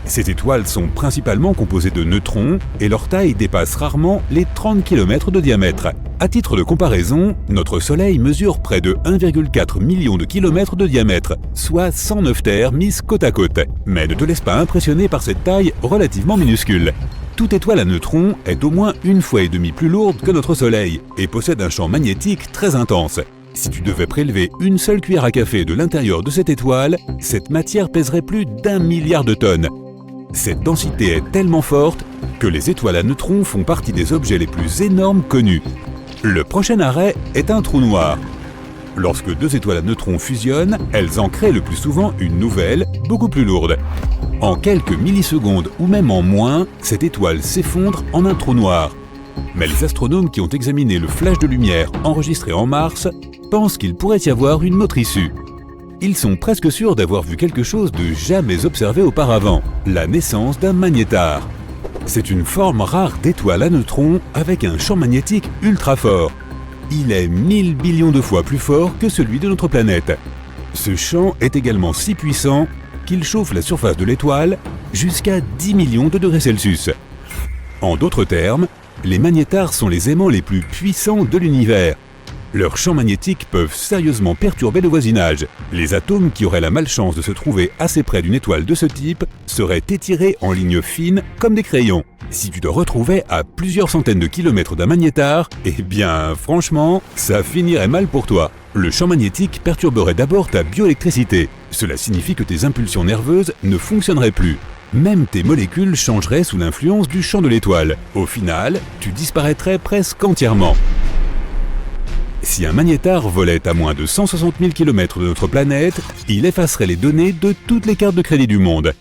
Ces étoiles sont principalement composées de neutrons et leur taille dépasse rarement les 30 km de diamètre. À titre de comparaison, notre Soleil mesure près de 1,4 million de kilomètres de diamètre, soit 109 terres mises côte à côte. Mais ne te laisse pas impressionner par cette taille relativement minuscule. Toute étoile à neutrons est au moins 1,5 fois plus lourde que notre Soleil et possède un champ magnétique très intense. Si tu devais prélever une seule cuillère à café de l'intérieur de cette étoile, cette matière pèserait plus d'1 milliard de tonnes. Cette densité est tellement forte que les étoiles à neutrons font partie des objets les plus énormes connus. Le prochain arrêt est un trou noir. Lorsque deux étoiles à neutrons fusionnent, elles en créent le plus souvent une nouvelle, beaucoup plus lourde. En quelques millisecondes ou même en moins, cette étoile s'effondre en un trou noir. Mais les astronomes qui ont examiné le flash de lumière enregistré en Mars pensent qu'il pourrait y avoir une autre issue. Ils sont presque sûrs d'avoir vu quelque chose de jamais observé auparavant, la naissance d'un magnétar. C'est une forme rare d'étoile à neutrons avec un champ magnétique ultra fort. Il est 1000 billions de fois plus fort que celui de notre planète. Ce champ est également si puissant qu'il chauffe la surface de l'étoile jusqu'à 10 millions de degrés Celsius. En d'autres termes, les magnétars sont les aimants les plus puissants de l'univers. Leurs champs magnétiques peuvent sérieusement perturber le voisinage. Les atomes qui auraient la malchance de se trouver assez près d'une étoile de ce type seraient étirés en lignes fines comme des crayons. Si tu te retrouvais à plusieurs centaines de kilomètres d'un magnétar, eh bien, franchement, ça finirait mal pour toi. Le champ magnétique perturberait d'abord ta bioélectricité. Cela signifie que tes impulsions nerveuses ne fonctionneraient plus. Même tes molécules changeraient sous l'influence du champ de l'étoile. Au final, tu disparaîtrais presque entièrement. Si un magnétar volait à moins de 160 000 km de notre planète, il effacerait les données de toutes les cartes de crédit du monde.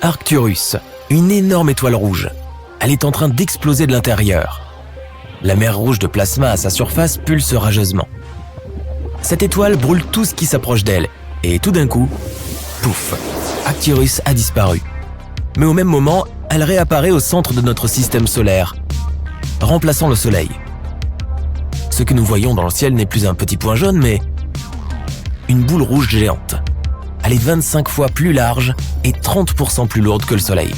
Arcturus, une énorme étoile rouge. Elle est en train d'exploser de l'intérieur. La mer rouge de plasma à sa surface pulse rageusement. Cette étoile brûle tout ce qui s'approche d'elle, et tout d'un coup, pouf, Arcturus a disparu. Mais au même moment, elle réapparaît au centre de notre système solaire, remplaçant le Soleil. Ce que nous voyons dans le ciel n'est plus un petit point jaune, mais une boule rouge géante. Elle est 25 fois plus large et 30% plus lourde que le Soleil.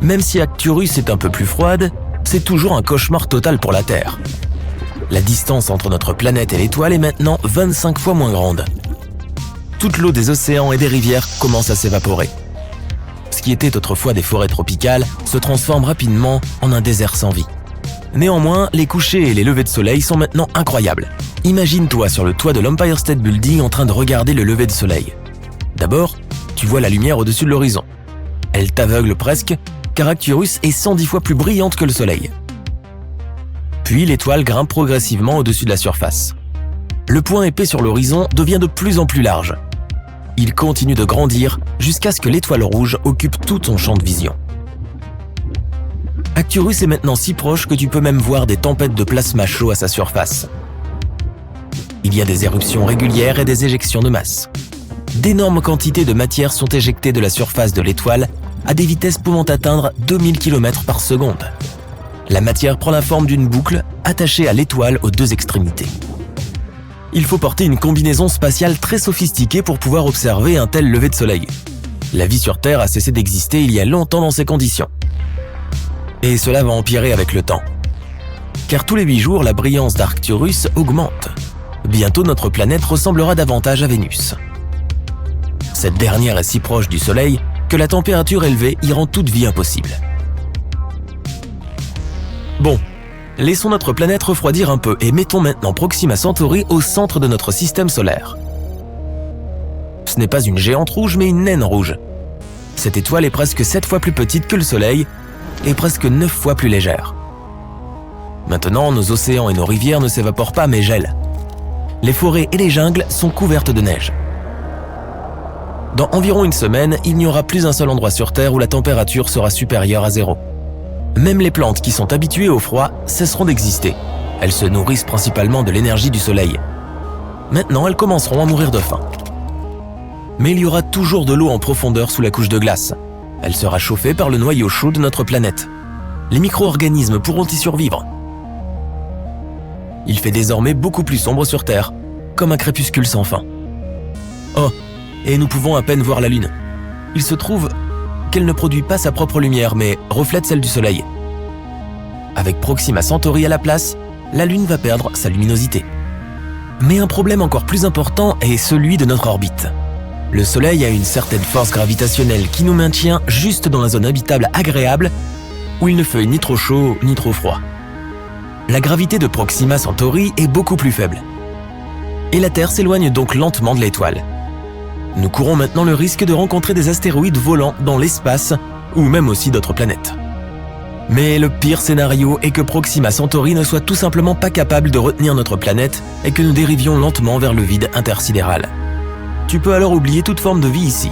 Même si Arcturus est un peu plus froide, c'est toujours un cauchemar total pour la Terre. La distance entre notre planète et l'étoile est maintenant 25 fois moins grande. Toute l'eau des océans et des rivières commence à s'évaporer. Ce qui était autrefois des forêts tropicales se transforme rapidement en un désert sans vie. Néanmoins, les couchers et les levées de soleil sont maintenant incroyables. Imagine-toi sur le toit de l'Empire State Building en train de regarder le lever de soleil. D'abord, tu vois la lumière au-dessus de l'horizon. Elle t'aveugle presque, car Arcturus est 110 fois plus brillante que le soleil. Puis l'étoile grimpe progressivement au-dessus de la surface. Le point épais sur l'horizon devient de plus en plus large. Il continue de grandir jusqu'à ce que l'étoile rouge occupe tout ton champ de vision. Arcturus est maintenant si proche que tu peux même voir des tempêtes de plasma chaud à sa surface. Il y a des éruptions régulières et des éjections de masse. D'énormes quantités de matière sont éjectées de la surface de l'étoile à des vitesses pouvant atteindre 2000 km par seconde. La matière prend la forme d'une boucle attachée à l'étoile aux deux extrémités. Il faut porter une combinaison spatiale très sophistiquée pour pouvoir observer un tel lever de soleil. La vie sur Terre a cessé d'exister il y a longtemps dans ces conditions. Et cela va empirer avec le temps. Car tous les 8 jours, la brillance d'Arcturus augmente. Bientôt, notre planète ressemblera davantage à Vénus. Cette dernière est si proche du Soleil que la température élevée y rend toute vie impossible. Bon, laissons notre planète refroidir un peu et mettons maintenant Proxima Centauri au centre de notre système solaire. Ce n'est pas une géante rouge, mais une naine rouge. Cette étoile est presque 7 fois plus petite que le Soleil et presque 9 fois plus légère. Maintenant, nos océans et nos rivières ne s'évaporent pas mais gèlent. Les forêts et les jungles sont couvertes de neige. Dans environ une semaine, il n'y aura plus un seul endroit sur Terre où la température sera supérieure à 0. Même les plantes qui sont habituées au froid cesseront d'exister, Elles se nourrissent principalement de l'énergie du Soleil. Maintenant, elles commenceront à mourir de faim. Mais il y aura toujours de l'eau en profondeur sous la couche de glace. Elle sera chauffée par le noyau chaud de notre planète. Les micro-organismes pourront y survivre. Il fait désormais beaucoup plus sombre sur Terre, comme un crépuscule sans fin. Oh, et nous pouvons à peine voir la Lune. Il se trouve qu'elle ne produit pas sa propre lumière, mais reflète celle du Soleil. Avec Proxima Centauri à la place, la Lune va perdre sa luminosité. Mais un problème encore plus important est celui de notre orbite. Le Soleil a une certaine force gravitationnelle qui nous maintient juste dans la zone habitable agréable où il ne fait ni trop chaud ni trop froid. La gravité de Proxima Centauri est beaucoup plus faible. Et la Terre s'éloigne donc lentement de l'étoile. Nous courons maintenant le risque de rencontrer des astéroïdes volants dans l'espace ou même aussi d'autres planètes. Mais le pire scénario est que Proxima Centauri ne soit tout simplement pas capable de retenir notre planète et que nous dérivions lentement vers le vide intersidéral. Tu peux alors oublier toute forme de vie ici.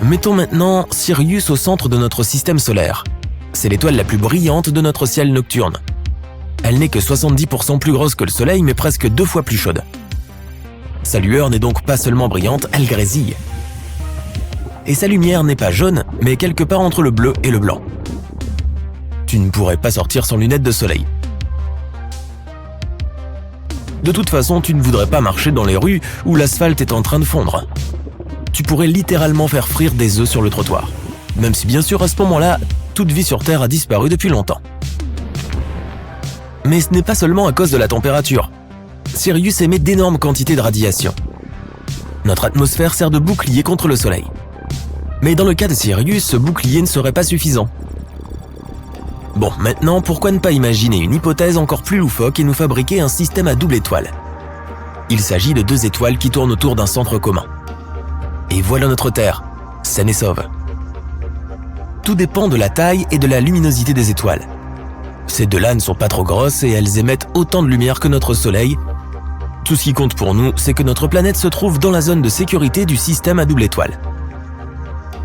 Mettons maintenant Sirius au centre de notre système solaire. C'est l'étoile la plus brillante de notre ciel nocturne. Elle n'est que 70% plus grosse que le Soleil, mais presque 2 fois plus chaude. Sa lueur n'est donc pas seulement brillante, elle grésille. Et sa lumière n'est pas jaune, mais quelque part entre le bleu et le blanc. Tu ne pourrais pas sortir sans lunettes de soleil. De toute façon, tu ne voudrais pas marcher dans les rues où l'asphalte est en train de fondre. Tu pourrais littéralement faire frire des œufs sur le trottoir. Même si bien sûr, à ce moment-là, toute vie sur Terre a disparu depuis longtemps. Mais ce n'est pas seulement à cause de la température. Sirius émet d'énormes quantités de radiation. Notre atmosphère sert de bouclier contre le Soleil. Mais dans le cas de Sirius, ce bouclier ne serait pas suffisant. Bon, maintenant, pourquoi ne pas imaginer une hypothèse encore plus loufoque et nous fabriquer un système à double étoile? Il s'agit de 2 étoiles qui tournent autour d'un centre commun. Et voilà notre Terre, saine et sauve. Tout dépend de la taille et de la luminosité des étoiles. Ces 2-là ne sont pas trop grosses et elles émettent autant de lumière que notre Soleil. Tout ce qui compte pour nous, c'est que notre planète se trouve dans la zone de sécurité du système à double étoile.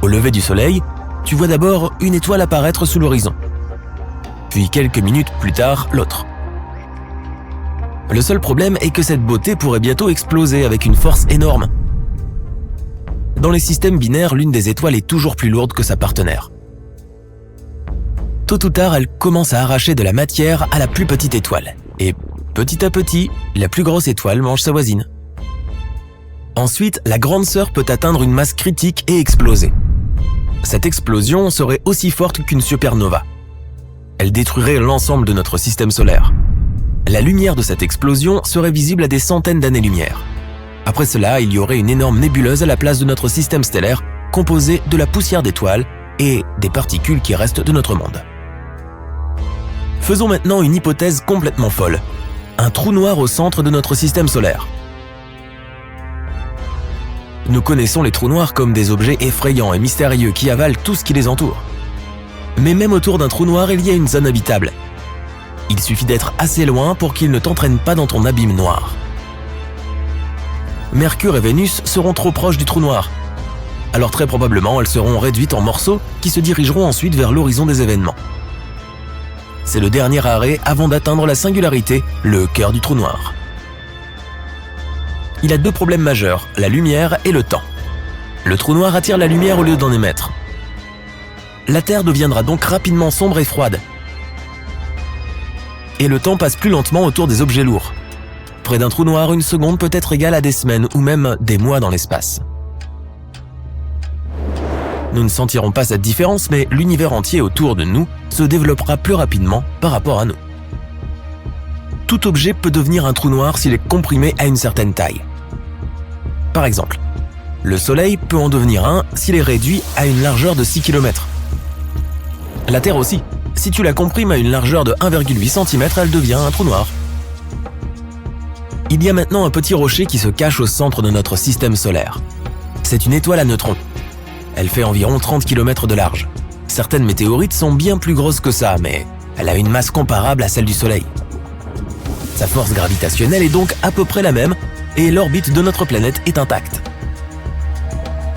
Au lever du Soleil, tu vois d'abord une étoile apparaître sous l'horizon. Puis quelques minutes plus tard, l'autre. Le seul problème est que cette beauté pourrait bientôt exploser avec une force énorme. Dans les systèmes binaires, l'une des étoiles est toujours plus lourde que sa partenaire. Tôt ou tard, elle commence à arracher de la matière à la plus petite étoile. Et petit à petit, la plus grosse étoile mange sa voisine. Ensuite, la grande sœur peut atteindre une masse critique et exploser. Cette explosion serait aussi forte qu'une supernova. Elle détruirait l'ensemble de notre système solaire. La lumière de cette explosion serait visible à des centaines d'années-lumière. Après cela, il y aurait une énorme nébuleuse à la place de notre système stellaire, composée de la poussière d'étoiles et des particules qui restent de notre monde. Faisons maintenant une hypothèse complètement folle. Un trou noir au centre de notre système solaire. Nous connaissons les trous noirs comme des objets effrayants et mystérieux qui avalent tout ce qui les entoure. Mais même autour d'un trou noir, il y a une zone habitable. Il suffit d'être assez loin pour qu'il ne t'entraîne pas dans ton abîme noir. Mercure et Vénus seront trop proches du trou noir. Alors très probablement, elles seront réduites en morceaux qui se dirigeront ensuite vers l'horizon des événements. C'est le dernier arrêt avant d'atteindre la singularité, le cœur du trou noir. Il a 2 problèmes majeurs, la lumière et le temps. Le trou noir attire la lumière au lieu d'en émettre. La Terre deviendra donc rapidement sombre et froide. Et le temps passe plus lentement autour des objets lourds. Près d'un trou noir, une seconde peut être égale à des semaines ou même des mois dans l'espace. Nous ne sentirons pas cette différence, mais l'univers entier autour de nous se développera plus rapidement par rapport à nous. Tout objet peut devenir un trou noir s'il est comprimé à une certaine taille. Par exemple, le Soleil peut en devenir un s'il est réduit à une largeur de 6 km. La Terre aussi. Si tu la comprimes à une largeur de 1,8 cm, elle devient un trou noir. Il y a maintenant un petit rocher qui se cache au centre de notre système solaire. C'est une étoile à neutrons. Elle fait environ 30 km de large. Certaines météorites sont bien plus grosses que ça, mais elle a une masse comparable à celle du Soleil. Sa force gravitationnelle est donc à peu près la même et l'orbite de notre planète est intacte.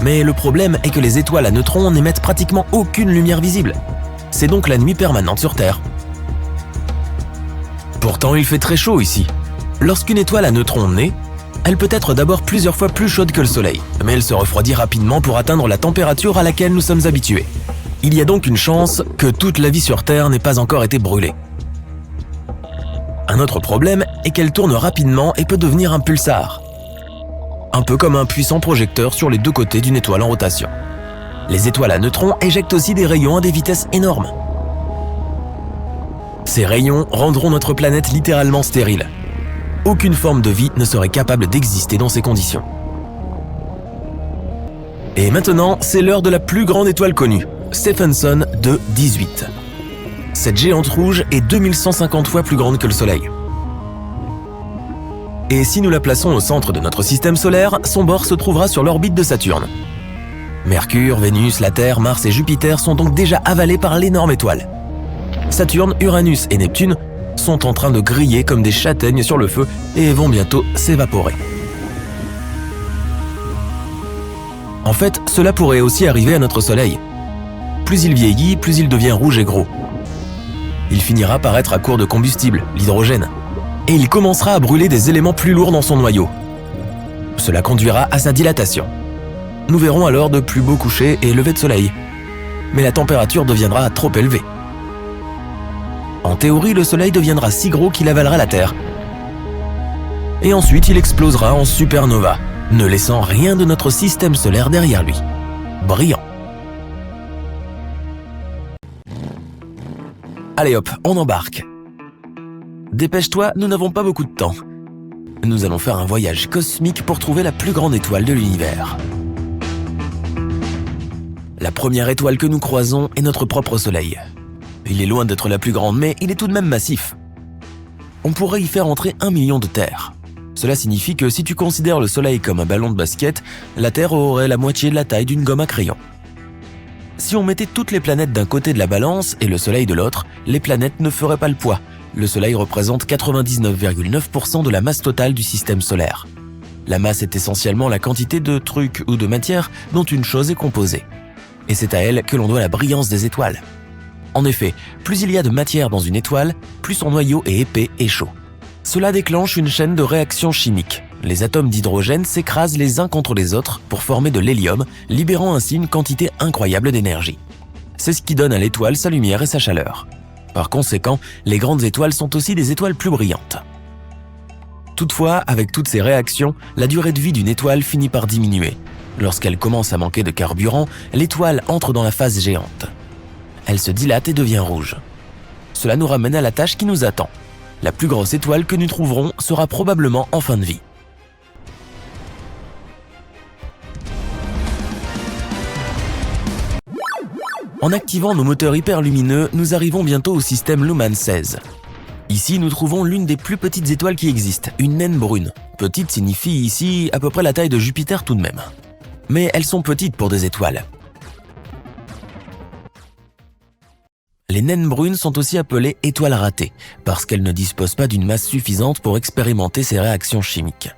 Mais le problème est que les étoiles à neutrons n'émettent pratiquement aucune lumière visible. C'est donc la nuit permanente sur Terre. Pourtant, il fait très chaud ici. Lorsqu'une étoile à neutrons naît, elle peut être d'abord plusieurs fois plus chaude que le Soleil, mais elle se refroidit rapidement pour atteindre la température à laquelle nous sommes habitués. Il y a donc une chance que toute la vie sur Terre n'ait pas encore été brûlée. Un autre problème est qu'elle tourne rapidement et peut devenir un pulsar. Un peu comme un puissant projecteur sur les deux côtés d'une étoile en rotation. Les étoiles à neutrons éjectent aussi des rayons à des vitesses énormes. Ces rayons rendront notre planète littéralement stérile. Aucune forme de vie ne serait capable d'exister dans ces conditions. Et maintenant, c'est l'heure de la plus grande étoile connue, Stephenson 2-18. Cette géante rouge est 2150 fois plus grande que le Soleil. Et si nous la plaçons au centre de notre système solaire, son bord se trouvera sur l'orbite de Saturne. Mercure, Vénus, la Terre, Mars et Jupiter sont donc déjà avalés par l'énorme étoile. Saturne, Uranus et Neptune sont en train de griller comme des châtaignes sur le feu et vont bientôt s'évaporer. En fait, cela pourrait aussi arriver à notre Soleil. Plus il vieillit, plus il devient rouge et gros. Il finira par être à court de combustible, l'hydrogène, et il commencera à brûler des éléments plus lourds dans son noyau. Cela conduira à sa dilatation. Nous verrons alors de plus beaux couchers et levées de soleil. Mais la température deviendra trop élevée. En théorie, le Soleil deviendra si gros qu'il avalera la Terre. Et ensuite, il explosera en supernova, ne laissant rien de notre système solaire derrière lui. Brillant. Allez hop, on embarque. Dépêche-toi, nous n'avons pas beaucoup de temps. Nous allons faire un voyage cosmique pour trouver la plus grande étoile de l'univers. La première étoile que nous croisons est notre propre Soleil. Il est loin d'être la plus grande, mais il est tout de même massif. On pourrait y faire entrer 1 million de terres. Cela signifie que si tu considères le Soleil comme un ballon de basket, la Terre aurait la moitié de la taille d'une gomme à crayon. Si on mettait toutes les planètes d'un côté de la balance et le Soleil de l'autre, les planètes ne feraient pas le poids. Le Soleil représente 99,9% de la masse totale du système solaire. La masse est essentiellement la quantité de trucs ou de matière dont une chose est composée. Et c'est à elle que l'on doit la brillance des étoiles. En effet, plus il y a de matière dans une étoile, plus son noyau est épais et chaud. Cela déclenche une chaîne de réactions chimiques. Les atomes d'hydrogène s'écrasent les uns contre les autres pour former de l'hélium, libérant ainsi une quantité incroyable d'énergie. C'est ce qui donne à l'étoile sa lumière et sa chaleur. Par conséquent, les grandes étoiles sont aussi des étoiles plus brillantes. Toutefois, avec toutes ces réactions, la durée de vie d'une étoile finit par diminuer. Lorsqu'elle commence à manquer de carburant, l'étoile entre dans la phase géante. Elle se dilate et devient rouge. Cela nous ramène à la tâche qui nous attend. La plus grosse étoile que nous trouverons sera probablement en fin de vie. En activant nos moteurs hyperlumineux, nous arrivons bientôt au système Luhmann 16. Ici, nous trouvons l'une des plus petites étoiles qui existent, une naine brune. Petite signifie ici à peu près la taille de Jupiter tout de même. Mais elles sont petites pour des étoiles. Les naines brunes sont aussi appelées étoiles ratées, parce qu'elles ne disposent pas d'une masse suffisante pour expérimenter ces réactions chimiques.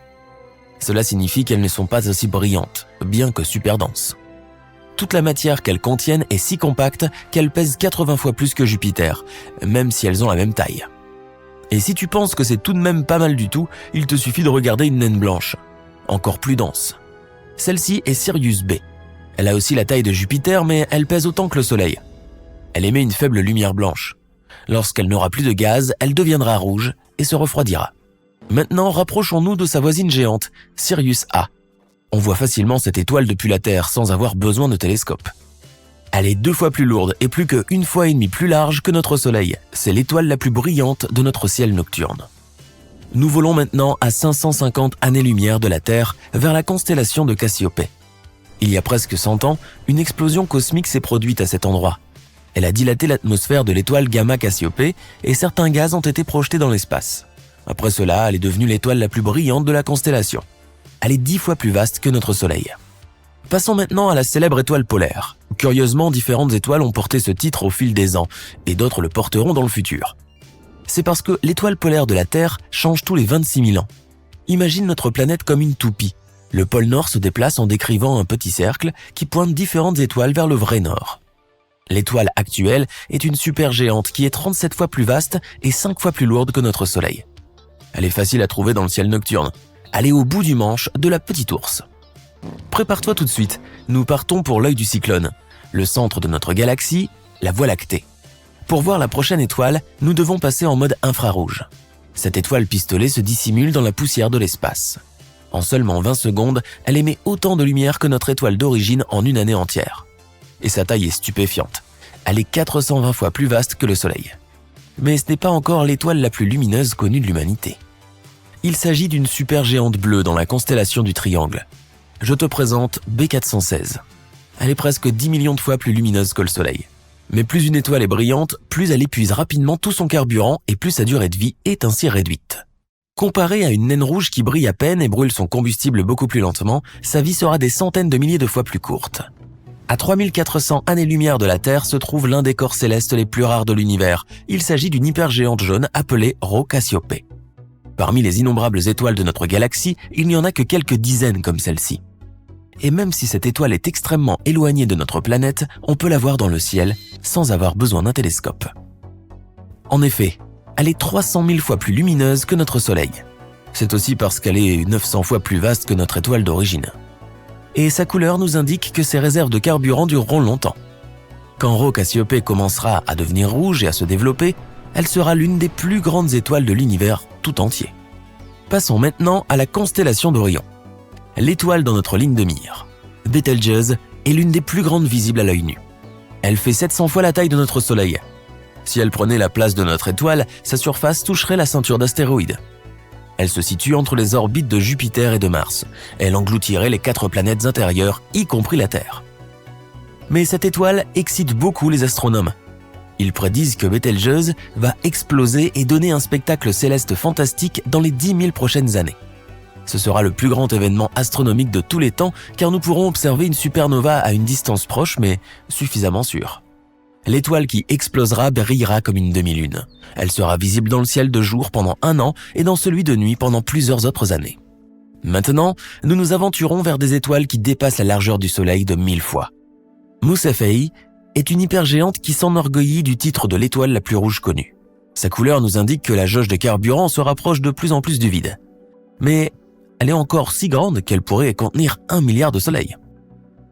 Cela signifie qu'elles ne sont pas aussi brillantes, bien que super denses. Toute la matière qu'elles contiennent est si compacte qu'elles pèsent 80 fois plus que Jupiter, même si elles ont la même taille. Et si tu penses que c'est tout de même pas mal du tout, il te suffit de regarder une naine blanche, encore plus dense. Celle-ci est Sirius B. Elle a aussi la taille de Jupiter, mais elle pèse autant que le Soleil. Elle émet une faible lumière blanche. Lorsqu'elle n'aura plus de gaz, elle deviendra rouge et se refroidira. Maintenant, rapprochons-nous de sa voisine géante, Sirius A. On voit facilement cette étoile depuis la Terre sans avoir besoin de télescope. Elle est 2 fois plus lourde et plus que 1,5 fois plus large que notre Soleil. C'est l'étoile la plus brillante de notre ciel nocturne. Nous volons maintenant à 550 années-lumière de la Terre vers la constellation de Cassiopée. Il y a presque 100 ans, une explosion cosmique s'est produite à cet endroit. Elle a dilaté l'atmosphère de l'étoile Gamma Cassiopée et certains gaz ont été projetés dans l'espace. Après cela, elle est devenue l'étoile la plus brillante de la constellation. Elle est 10 fois plus vaste que notre Soleil. Passons maintenant à la célèbre étoile polaire. Curieusement, différentes étoiles ont porté ce titre au fil des ans, et d'autres le porteront dans le futur. C'est parce que l'étoile polaire de la Terre change tous les 26 000 ans. Imagine notre planète comme une toupie. Le pôle Nord se déplace en décrivant un petit cercle qui pointe différentes étoiles vers le vrai Nord. L'étoile actuelle est une supergéante qui est 37 fois plus vaste et 5 fois plus lourde que notre Soleil. Elle est facile à trouver dans le ciel nocturne. Elle est au bout du manche de la Petite Ourse. Prépare-toi tout de suite, nous partons pour l'œil du cyclone, le centre de notre galaxie, la Voie lactée. Pour voir la prochaine étoile, nous devons passer en mode infrarouge. Cette étoile pistolet se dissimule dans la poussière de l'espace. En seulement 20 secondes, elle émet autant de lumière que notre étoile d'origine en une année entière. Et sa taille est stupéfiante. Elle est 420 fois plus vaste que le Soleil. Mais ce n'est pas encore l'étoile la plus lumineuse connue de l'humanité. Il s'agit d'une supergéante bleue dans la constellation du Triangle. Je te présente B416. Elle est presque 10 millions de fois plus lumineuse que le Soleil. Mais plus une étoile est brillante, plus elle épuise rapidement tout son carburant et plus sa durée de vie est ainsi réduite. Comparée à une naine rouge qui brille à peine et brûle son combustible beaucoup plus lentement, sa vie sera des centaines de milliers de fois plus courte. À 3400 années-lumière de la Terre se trouve l'un des corps célestes les plus rares de l'univers. Il s'agit d'une hypergéante jaune appelée Rho Cassiopée. Parmi les innombrables étoiles de notre galaxie, il n'y en a que quelques dizaines comme celle-ci. Et même si cette étoile est extrêmement éloignée de notre planète, on peut la voir dans le ciel sans avoir besoin d'un télescope. En effet, elle est 300 000 fois plus lumineuse que notre Soleil. C'est aussi parce qu'elle est 900 fois plus vaste que notre étoile d'origine. Et sa couleur nous indique que ses réserves de carburant dureront longtemps. Quand Rho Cassiopée commencera à devenir rouge et à se développer, elle sera l'une des plus grandes étoiles de l'univers tout entier. Passons maintenant à la constellation d'Orion. L'étoile dans notre ligne de mire. Betelgeuse est l'une des plus grandes visibles à l'œil nu. Elle fait 700 fois la taille de notre Soleil. Si elle prenait la place de notre étoile, sa surface toucherait la ceinture d'astéroïdes. Elle se situe entre les orbites de Jupiter et de Mars. Elle engloutirait les 4 planètes intérieures, y compris la Terre. Mais cette étoile excite beaucoup les astronomes. Ils prédisent que Betelgeuse va exploser et donner un spectacle céleste fantastique dans les 10 000 prochaines années. Ce sera le plus grand événement astronomique de tous les temps car nous pourrons observer une supernova à une distance proche mais suffisamment sûre. L'étoile qui explosera brillera comme une demi-lune. Elle sera visible dans le ciel de jour pendant 1 an et dans celui de nuit pendant plusieurs autres années. Maintenant, nous nous aventurons vers des étoiles qui dépassent la largeur du Soleil de 1000 fois. Mousse Cephei est une hypergéante qui s'enorgueillit du titre de l'étoile la plus rouge connue. Sa couleur nous indique que la jauge de carburant se rapproche de plus en plus du vide. Mais elle est encore si grande qu'elle pourrait contenir 1 milliard de soleils.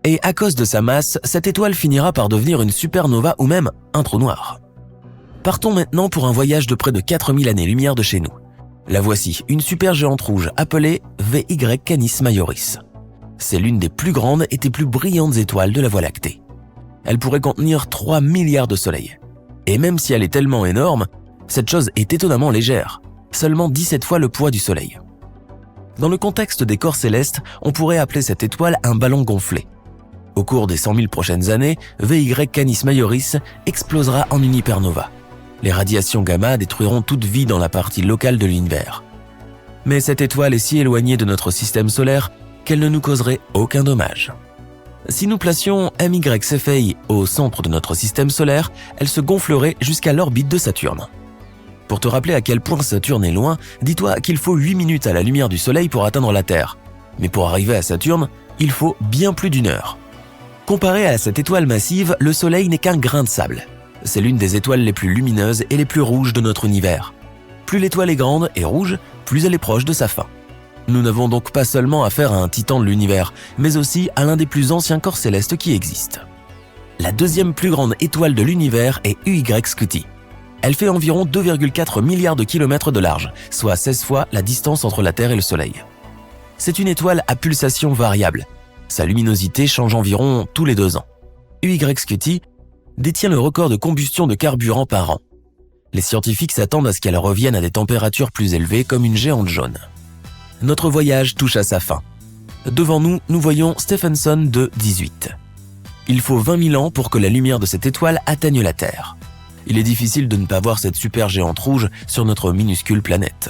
Et à cause de sa masse, cette étoile finira par devenir une supernova ou même un trou noir. Partons maintenant pour un voyage de près de 4000 années-lumière de chez nous. La voici, une supergéante rouge appelée VY Canis Majoris. C'est l'une des plus grandes et des plus brillantes étoiles de la Voie lactée. Elle pourrait contenir 3 milliards de soleils. Et même si elle est tellement énorme, cette chose est étonnamment légère, seulement 17 fois le poids du Soleil. Dans le contexte des corps célestes, on pourrait appeler cette étoile un ballon gonflé. Au cours des 100 000 prochaines années, VY Canis Majoris explosera en une hypernova. Les radiations gamma détruiront toute vie dans la partie locale de l'univers. Mais cette étoile est si éloignée de notre système solaire qu'elle ne nous causerait aucun dommage. Si nous placions MY Cephei au centre de notre système solaire, elle se gonflerait jusqu'à l'orbite de Saturne. Pour te rappeler à quel point Saturne est loin, dis-toi qu'il faut 8 minutes à la lumière du Soleil pour atteindre la Terre. Mais pour arriver à Saturne, il faut bien plus d'1 heure. Comparé à cette étoile massive, le Soleil n'est qu'un grain de sable. C'est l'une des étoiles les plus lumineuses et les plus rouges de notre univers. Plus l'étoile est grande et rouge, plus elle est proche de sa fin. Nous n'avons donc pas seulement affaire à un titan de l'univers, mais aussi à l'un des plus anciens corps célestes qui existent. La deuxième plus grande étoile de l'univers est UY Scuti. Elle fait environ 2,4 milliards de kilomètres de large, soit 16 fois la distance entre la Terre et le Soleil. C'est une étoile à pulsation variable. Sa luminosité change environ tous les 2 ans. UY Scuti détient le record de combustion de carburant par an. Les scientifiques s'attendent à ce qu'elle revienne à des températures plus élevées comme une géante jaune. Notre voyage touche à sa fin. Devant nous, nous voyons Stephenson 2-18. Il faut 20 000 ans pour que la lumière de cette étoile atteigne la Terre. Il est difficile de ne pas voir cette supergéante rouge sur notre minuscule planète.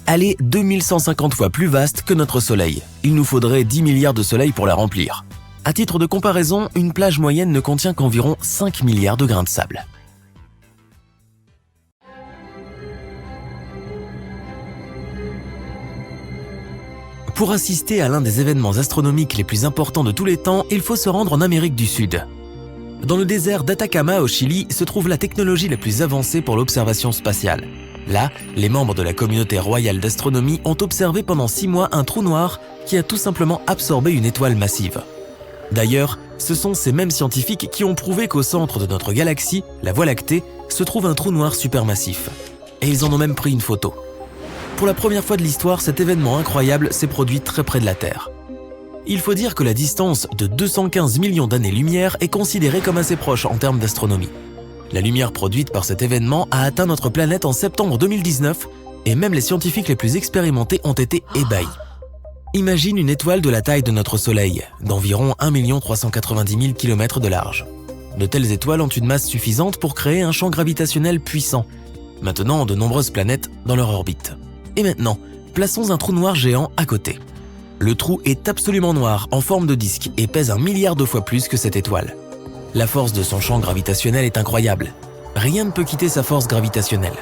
Elle est 2150 fois plus vaste que notre Soleil. Il nous faudrait 10 milliards de soleils pour la remplir. À titre de comparaison, une plage moyenne ne contient qu'environ 5 milliards de grains de sable. Pour assister à l'un des événements astronomiques les plus importants de tous les temps, il faut se rendre en Amérique du Sud. Dans le désert d'Atacama au Chili se trouve la technologie la plus avancée pour l'observation spatiale. Là, les membres de la communauté royale d'astronomie ont observé pendant 6 mois un trou noir qui a tout simplement absorbé une étoile massive. D'ailleurs, ce sont ces mêmes scientifiques qui ont prouvé qu'au centre de notre galaxie, la Voie lactée, se trouve un trou noir supermassif. Et ils en ont même pris une photo. Pour la première fois de l'histoire, cet événement incroyable s'est produit très près de la Terre. Il faut dire que la distance de 215 millions d'années-lumière est considérée comme assez proche en termes d'astronomie. La lumière produite par cet événement a atteint notre planète en septembre 2019 et même les scientifiques les plus expérimentés ont été ébahis. Imagine une étoile de la taille de notre Soleil, d'environ 1 390 000 km de large. De telles étoiles ont une masse suffisante pour créer un champ gravitationnel puissant, maintenant de nombreuses planètes dans leur orbite. Et maintenant, plaçons un trou noir géant à côté. Le trou est absolument noir, en forme de disque, et pèse 1 milliard de fois plus que cette étoile. La force de son champ gravitationnel est incroyable. Rien ne peut quitter sa force gravitationnelle.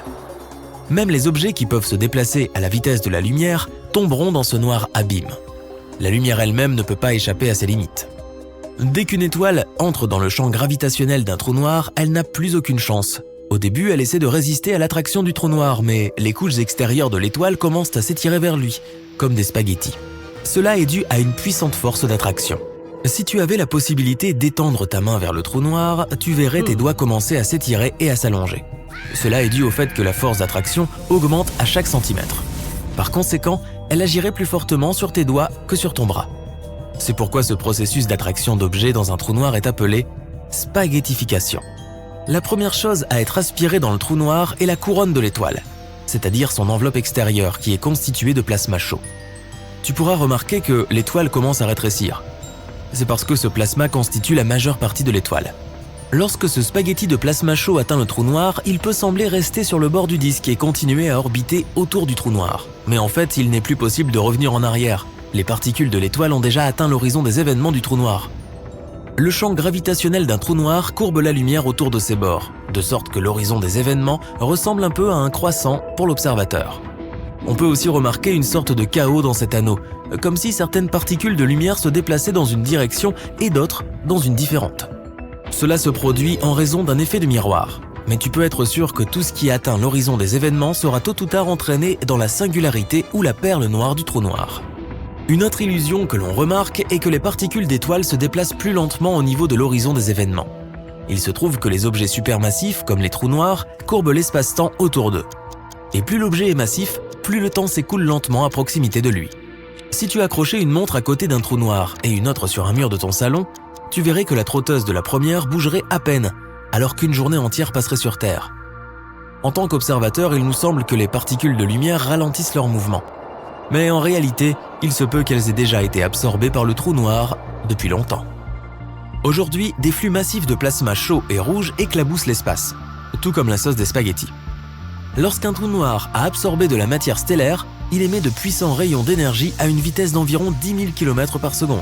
Même les objets qui peuvent se déplacer à la vitesse de la lumière tomberont dans ce noir abîme. La lumière elle-même ne peut pas échapper à ses limites. Dès qu'une étoile entre dans le champ gravitationnel d'un trou noir, elle n'a plus aucune chance. Au début, elle essaie de résister à l'attraction du trou noir, mais les couches extérieures de l'étoile commencent à s'étirer vers lui, comme des spaghettis. Cela est dû à une puissante force d'attraction. Si tu avais la possibilité d'étendre ta main vers le trou noir, tu verrais tes doigts commencer à s'étirer et à s'allonger. Cela est dû au fait que la force d'attraction augmente à chaque centimètre. Par conséquent, elle agirait plus fortement sur tes doigts que sur ton bras. C'est pourquoi ce processus d'attraction d'objets dans un trou noir est appelé spaghettification. La première chose à être aspirée dans le trou noir est la couronne de l'étoile, c'est-à-dire son enveloppe extérieure qui est constituée de plasma chaud. Tu pourras remarquer que l'étoile commence à rétrécir. C'est parce que ce plasma constitue la majeure partie de l'étoile. Lorsque ce spaghetti de plasma chaud atteint le trou noir, il peut sembler rester sur le bord du disque et continuer à orbiter autour du trou noir. Mais en fait, il n'est plus possible de revenir en arrière. Les particules de l'étoile ont déjà atteint l'horizon des événements du trou noir. Le champ gravitationnel d'un trou noir courbe la lumière autour de ses bords, de sorte que l'horizon des événements ressemble un peu à un croissant pour l'observateur. On peut aussi remarquer une sorte de chaos dans cet anneau, comme si certaines particules de lumière se déplaçaient dans une direction et d'autres dans une différente. Cela se produit en raison d'un effet de miroir, mais tu peux être sûr que tout ce qui atteint l'horizon des événements sera tôt ou tard entraîné dans la singularité ou la perle noire du trou noir. Une autre illusion que l'on remarque est que les particules d'étoiles se déplacent plus lentement au niveau de l'horizon des événements. Il se trouve que les objets supermassifs, comme les trous noirs, courbent l'espace-temps autour d'eux. Et plus l'objet est massif, plus le temps s'écoule lentement à proximité de lui. Si tu accrochais une montre à côté d'un trou noir et une autre sur un mur de ton salon, tu verrais que la trotteuse de la première bougerait à peine, alors qu'une journée entière passerait sur Terre. En tant qu'observateur, il nous semble que les particules de lumière ralentissent leur mouvement. Mais en réalité, il se peut qu'elles aient déjà été absorbées par le trou noir depuis longtemps. Aujourd'hui, des flux massifs de plasma chaud et rouge éclaboussent l'espace, tout comme la sauce des spaghettis. Lorsqu'un trou noir a absorbé de la matière stellaire, il émet de puissants rayons d'énergie à une vitesse d'environ 10 000 km par seconde.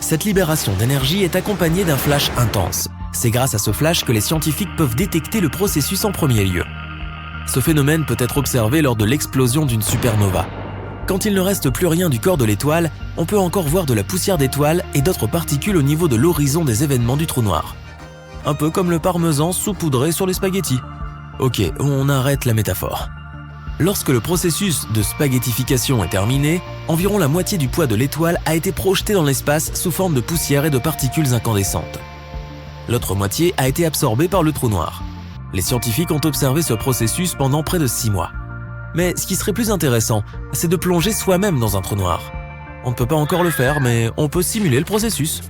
Cette libération d'énergie est accompagnée d'un flash intense. C'est grâce à ce flash que les scientifiques peuvent détecter le processus en premier lieu. Ce phénomène peut être observé lors de l'explosion d'une supernova. Quand il ne reste plus rien du corps de l'étoile, on peut encore voir de la poussière d'étoiles et d'autres particules au niveau de l'horizon des événements du trou noir. Un peu comme le parmesan saupoudré sur les spaghettis. Ok, on arrête la métaphore. Lorsque le processus de spaghettification est terminé, environ la moitié du poids de l'étoile a été projeté dans l'espace sous forme de poussière et de particules incandescentes. L'autre moitié a été absorbée par le trou noir. Les scientifiques ont observé ce processus pendant près de 6 mois. Mais ce qui serait plus intéressant, c'est de plonger soi-même dans un trou noir. On ne peut pas encore le faire, mais on peut simuler le processus.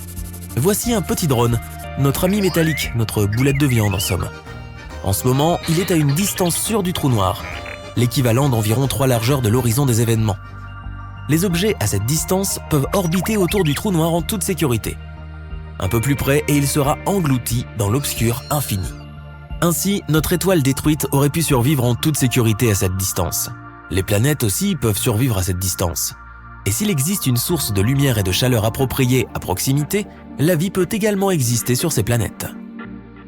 Voici un petit drone, notre ami métallique, notre boulette de viande en somme. En ce moment, il est à une distance sûre du trou noir, l'équivalent d'environ 3 largeurs de l'horizon des événements. Les objets à cette distance peuvent orbiter autour du trou noir en toute sécurité. Un peu plus près et il sera englouti dans l'obscur infini. Ainsi, notre étoile détruite aurait pu survivre en toute sécurité à cette distance. Les planètes aussi peuvent survivre à cette distance. Et s'il existe une source de lumière et de chaleur appropriée à proximité, la vie peut également exister sur ces planètes.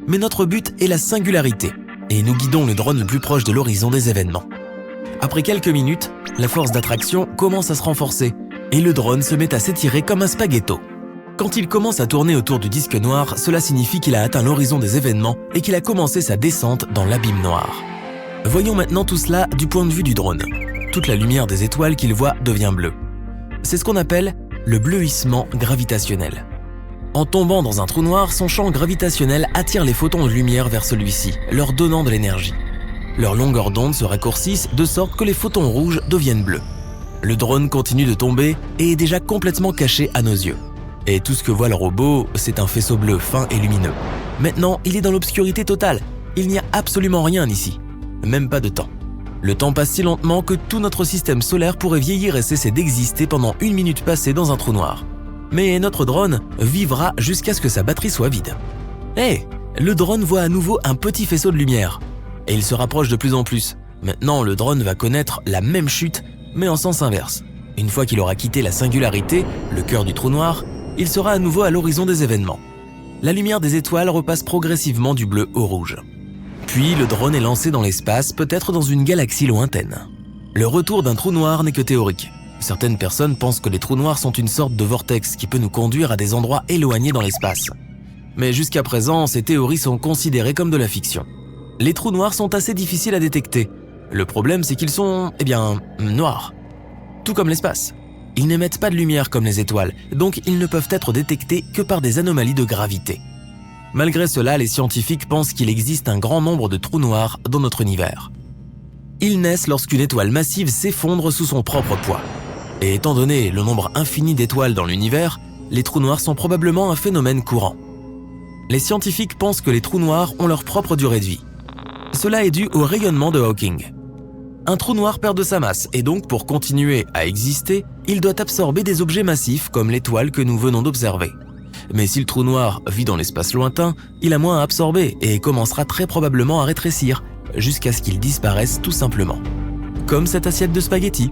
Mais notre but est la singularité, et nous guidons le drone le plus proche de l'horizon des événements. Après quelques minutes, la force d'attraction commence à se renforcer, et le drone se met à s'étirer comme un spaghetto. Quand il commence à tourner autour du disque noir, cela signifie qu'il a atteint l'horizon des événements et qu'il a commencé sa descente dans l'abîme noir. Voyons maintenant tout cela du point de vue du drone. Toute la lumière des étoiles qu'il voit devient bleue. C'est ce qu'on appelle le bleuissement gravitationnel. En tombant dans un trou noir, son champ gravitationnel attire les photons de lumière vers celui-ci, leur donnant de l'énergie. Leurs longueurs d'onde se raccourcissent de sorte que les photons rouges deviennent bleus. Le drone continue de tomber et est déjà complètement caché à nos yeux. Et tout ce que voit le robot, c'est un faisceau bleu fin et lumineux. Maintenant, il est dans l'obscurité totale. Il n'y a absolument rien ici. Même pas de temps. Le temps passe si lentement que tout notre système solaire pourrait vieillir et cesser d'exister pendant 1 minute passée dans un trou noir. Mais notre drone vivra jusqu'à ce que sa batterie soit vide. Le drone voit à nouveau un petit faisceau de lumière. Et il se rapproche de plus en plus. Maintenant, le drone va connaître la même chute, mais en sens inverse. Une fois qu'il aura quitté la singularité, le cœur du trou noir, il sera à nouveau à l'horizon des événements. La lumière des étoiles repasse progressivement du bleu au rouge. Puis le drone est lancé dans l'espace, peut-être dans une galaxie lointaine. Le retour d'un trou noir n'est que théorique. Certaines personnes pensent que les trous noirs sont une sorte de vortex qui peut nous conduire à des endroits éloignés dans l'espace. Mais jusqu'à présent, ces théories sont considérées comme de la fiction. Les trous noirs sont assez difficiles à détecter. Le problème, c'est qu'ils sont, noirs. Tout comme l'espace. Ils n'émettent pas de lumière comme les étoiles, donc ils ne peuvent être détectés que par des anomalies de gravité. Malgré cela, les scientifiques pensent qu'il existe un grand nombre de trous noirs dans notre univers. Ils naissent lorsqu'une étoile massive s'effondre sous son propre poids. Et étant donné le nombre infini d'étoiles dans l'univers, les trous noirs sont probablement un phénomène courant. Les scientifiques pensent que les trous noirs ont leur propre durée de vie. Cela est dû au rayonnement de Hawking. Un trou noir perd de sa masse et donc pour continuer à exister, il doit absorber des objets massifs comme l'étoile que nous venons d'observer. Mais si le trou noir vit dans l'espace lointain, il a moins à absorber et commencera très probablement à rétrécir, jusqu'à ce qu'il disparaisse tout simplement. Comme cette assiette de spaghettis.